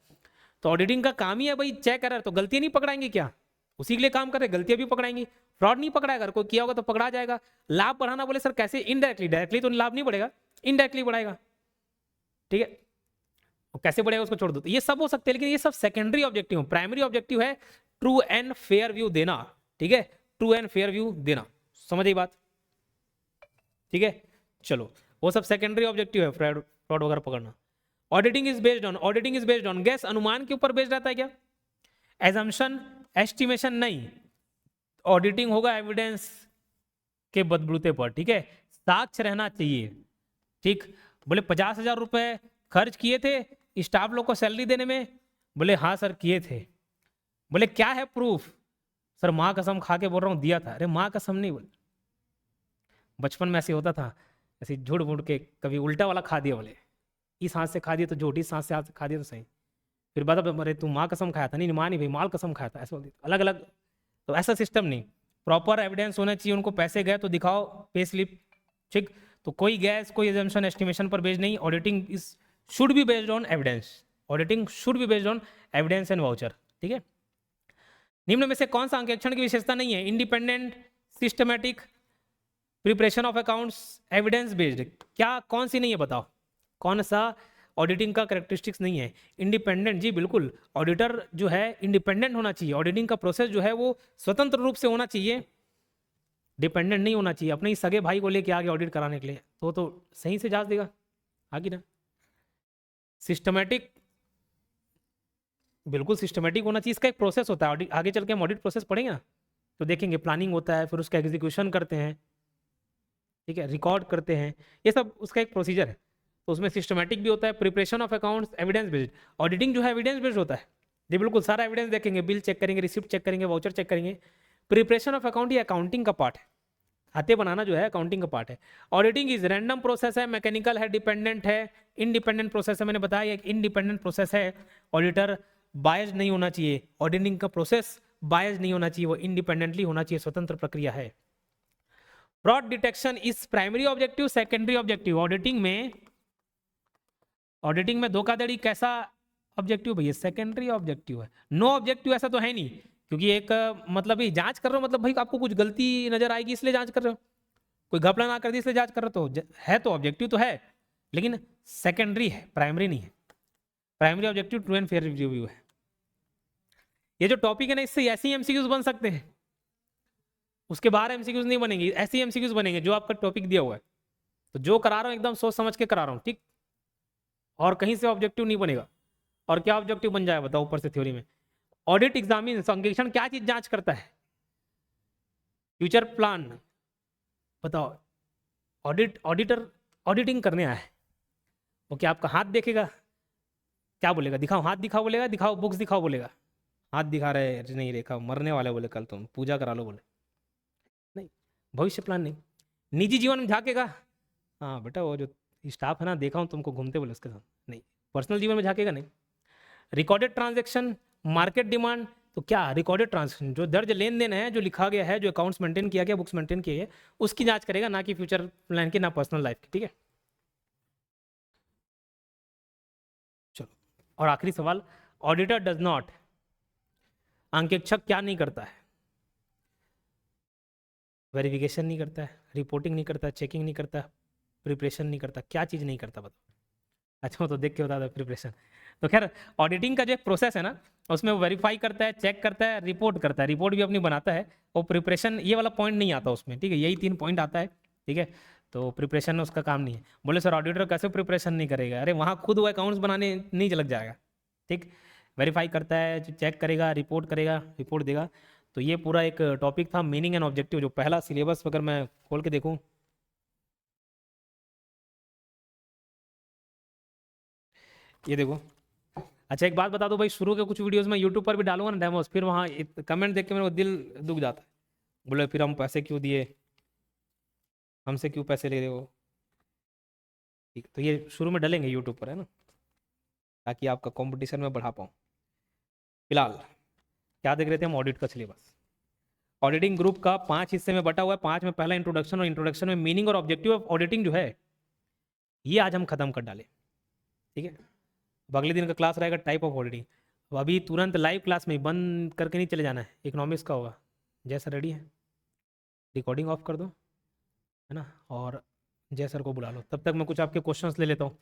तो ऑडिटिंग का काम ही है भाई चेक एरर। तो गलतियां नहीं पकड़ाएंगे क्या? उसी के लिए काम कर रहे, गलतियां भी पकड़ाएंगे। फ्रॉड नहीं पकड़ाएगा, अगर कोई किया होगा तो पकड़ा जाएगा। लाभ बढ़ाना बोले सर कैसे? इनडायरेक्टली, डायरेक्टली तो लाभ नहीं बढ़ेगा, इनडायरेक्टली बढ़ाएगा, ठीक है। कैसे बढ़ेगा उसको छोड़ दो। तो ये सब हो सकते हैं, लेकिन ये सब सेकेंडरी ऑब्जेक्टिव। प्राइमरी ऑब्जेक्टिव है ट्रू एंड फेयर व्यू देना, ठीक है। ट्रू एंड फेयर व्यू देना, समझ आई बात? ठीक है, चलो वो सब सेकेंडरी ऑब्जेक्टिव है, फ्रॉड फ्रॉड वगैरह पकड़ना। Auditing is based on, auditing is based on gas, अनुमान के ऊपर बेस्ड रहता है क्या? एजम्पशन, एस्टिमेशन नहीं। ऑडिटिंग होगा एविडेंस के बदबूते पर, ठीक है। साक्ष्य रहना चाहिए, ठीक। बोले 50,000 रुपये खर्च किए थे स्टाफ लोग को सैलरी देने में। बोले हाँ सर किए थे। बोले क्या है प्रूफ? सर माँ कसम खा के बोल रहा हूँ दिया था। अरे माँ कसम नहीं, बोले बचपन में ऐसे होता था, ऐसे झूठ मूठ के कभी उल्टा वाला खा दिया, बोले इस हाथ से खा दिया तो झूठ, इस हाथ से खा दिया तो सही। फिर बता अरे तू माँ कसम खाया था? नहीं माँ नहीं भाई, माल कसम खाया था, ऐसा बोलती अलग अलग। तो ऐसा सिस्टम नहीं, प्रॉपर एविडेंस होना चाहिए। उनको पैसे गए तो दिखाओ पे स्लिप, ठीक। तो कोई गैस कोई एजम्पशन एस्टिमेशन पर बेस्ड नहीं। Auditing is should be based on evidence. Auditing should be based on evidence and voucher, ठीक है। निम्न में से कौन सा अंकेक्षण की विशेषता नहीं है? Independent, systematic, preparation of accounts, evidence based. क्या कौन सी नहीं है बताओ? कौन सा ऑडिटिंग का कैरेक्टरिस्टिक्स नहीं है? इंडिपेंडेंट, जी बिल्कुल। ऑडिटर जो है इंडिपेंडेंट होना चाहिए। ऑडिटिंग का प्रोसेस जो है वो स्वतंत्र रूप से होना चाहिए, डिपेंडेंट नहीं होना चाहिए। अपने ही सगे भाई को लेके आगे ऑडिट कराने के लिए तो सही से जांच देगा आगे ना। सिस्टमैटिक, बिल्कुल सिस्टमैटिक होना चाहिए। इसका एक प्रोसेस होता है, आगे चल के हम ऑडिट प्रोसेस पढ़ेंगे ना तो देखेंगे। प्लानिंग होता है, फिर उसका एग्जीक्यूशन करते हैं, ठीक है, रिकॉर्ड करते हैं, ये सब उसका एक प्रोसीजर है। तो उसमें सिस्टमैटिक भी होता है, preparation of accounts, evidence based. Auditing जो है एविडेंस बेस्ड होता है, जी बिल्कुल। सारा एविडेंस देखेंगे, बिल चेक करेंगे, रिसिप्ट चेक करेंगे, वाउचर चेक करेंगे। प्रिपरेशन ऑफ अकाउंट ये अकाउंटिंग का पार्ट है, खाते बनाना जो है अकाउंटिंग का पार्ट है। ऑडिटिंग इज रैंडम प्रोसेस है, मैकेनिकल है, डिपेंडेंट है, इंडिपेंडेंट प्रोसेस है। मैंने बताया एक इंडिपेंडेंट प्रोसेस है। ऑडिटर बायस्ड नहीं होना चाहिए, ऑडिटिंग का प्रोसेस बायस्ड नहीं होना चाहिए, वो इंडिपेंडेंटली होना चाहिए, स्वतंत्र प्रक्रिया है। Fraud detection is primary objective, secondary objective. Auditing में धोखाधड़ी कैसा ऑब्जेक्टिव भैया? सेकेंडरी ऑब्जेक्टिव है। नो ऑब्जेक्टिव ऐसा तो है नहीं, क्योंकि एक मतलब ये जांच कर रहे हो, मतलब भाई आपको कुछ गलती नजर आएगी इसलिए जांच कर रहे हो, कोई घपला ना कर दी इसलिए जांच कर रहे हो, तो है तो ऑब्जेक्टिव तो है, लेकिन सेकेंडरी है, प्राइमरी नहीं है। Primary objective true and fair review है। ये जो टॉपिक है ना, इससे ऐसे ही एमसीक्यूज बन सकते हैं, उसके बाहर एमसीक्यूज नहीं बनेंगे, ऐसे ही एमसीक्यूज बनेंगे जो आपका टॉपिक दिया हुआ है। तो जो करा रहा हूँ एकदम सोच समझ के करा रहा हूँ, ठीक, और कहीं से ऑब्जेक्टिव नहीं बनेगा। और क्या ऑब्जेक्टिव बन जाए बताओ ऊपर से थ्योरी में? ऑडिट एग्जामिन, अंकेक्षण क्या चीज जांच करता है? Future plan. बताओ, ऑडिटर ऑडिटिंग करने आया है, वो क्या आपका हाथ देखेगा? क्या बोलेगा? दिखाओ हाथ, दिखाओ बोलेगा, दिखाओ बुक्स दिखाओ बोलेगा। हाथ दिखा रहे नहीं, रेखा मरने वाले बोले कल तुम पूजा करा लो बोले, नहीं। भविष्य प्लान नहीं। निजी जीवन में झाकेगा, हाँ बेटा वो जो स्टाफ है ना देखा हूँ तुमको घूमते बोले उसके साथ, नहीं। पर्सनल जीवन में झाकेगा नहीं। रिकॉर्डेड ट्रांजैक्शन, मार्केट डिमांड, तो क्या रिकॉर्डेड ट्रांजैक्शन जो दर्ज लेन देन है, जो लिखा गया है, जो अकाउंट्स मेंटेन किया गया, बुक्स मेंटेन किए गए, उसकी जांच करेगा, ना कि फ्यूचर प्लान की, ना पर्सनल लाइफ की, ठीक है। चलो, और आखिरी सवाल, ऑडिटर डज नॉट, अंकेक्षक क्या नहीं करता है? वेरिफिकेशन नहीं करता है, रिपोर्टिंग नहीं करता, चेकिंग नहीं करता, प्रिपरेशन नहीं करता, क्या चीज़ नहीं करता बताओ? अच्छा वो तो देख के बता दो, प्रिपरेशन। तो खैर ऑडिटिंग का जो प्रोसेस है ना, उसमें वो वेरीफाई करता है, चेक करता है, रिपोर्ट करता है, रिपोर्ट भी अपनी बनाता है। और प्रिपरेशन ये वाला पॉइंट नहीं आता उसमें, ठीक है, यही 3 पॉइंट आता है, ठीक है। तो प्रिपरेशन में उसका काम नहीं है। बोले सर ऑडिटर कैसे प्रिपरेशन नहीं करेगा? अरे वहाँ खुद वो अकाउंट्स बनाने नहीं लग जाएगा, ठीक। वेरीफाई करता है, चेक करेगा, रिपोर्ट करेगा, रिपोर्ट देगा। तो ये पूरा एक टॉपिक था मीनिंग एंड ऑब्जेक्टिव, जो पहला सिलेबस अगर मैं खोल के देखूँ, ये देखो। अच्छा एक बात बता दो भाई, शुरू के कुछ वीडियोस में यूट्यूब पर भी डालूंगा ना डेमोस, फिर वहाँ कमेंट देख के मेरे को दिल दुख जाता है। बोले फिर हम पैसे क्यों दिए, हमसे क्यों पैसे ले रहे हो, ठीक। तो ये शुरू में डालेंगे यूट्यूब पर, है ना, ताकि आपका कंपटीशन में बढ़ा पाऊँ। फिलहाल क्या देख रहे थे हम? ऑडिट का सिलेबस। ऑडिटिंग ग्रुप का 5 हिस्से में बटा हुआ है। 5 में पहला इंट्रोडक्शन, और इंट्रोडक्शन में मीनिंग और ऑब्जेक्टिव ऑफ ऑडिटिंग जो है ये आज हम खत्म कर डाले, ठीक है। अब अगले दिन का क्लास रहेगा टाइप ऑफ ऑडिटिंग। अब अभी तुरंत लाइव क्लास में बंद करके नहीं चले जाना है, इकोनॉमिक्स का होगा। जैसा रेडी है रिकॉर्डिंग ऑफ कर दो, है ना, और जय सर को बुला लो। तब तक मैं कुछ आपके क्वेश्चंस ले लेता हूँ।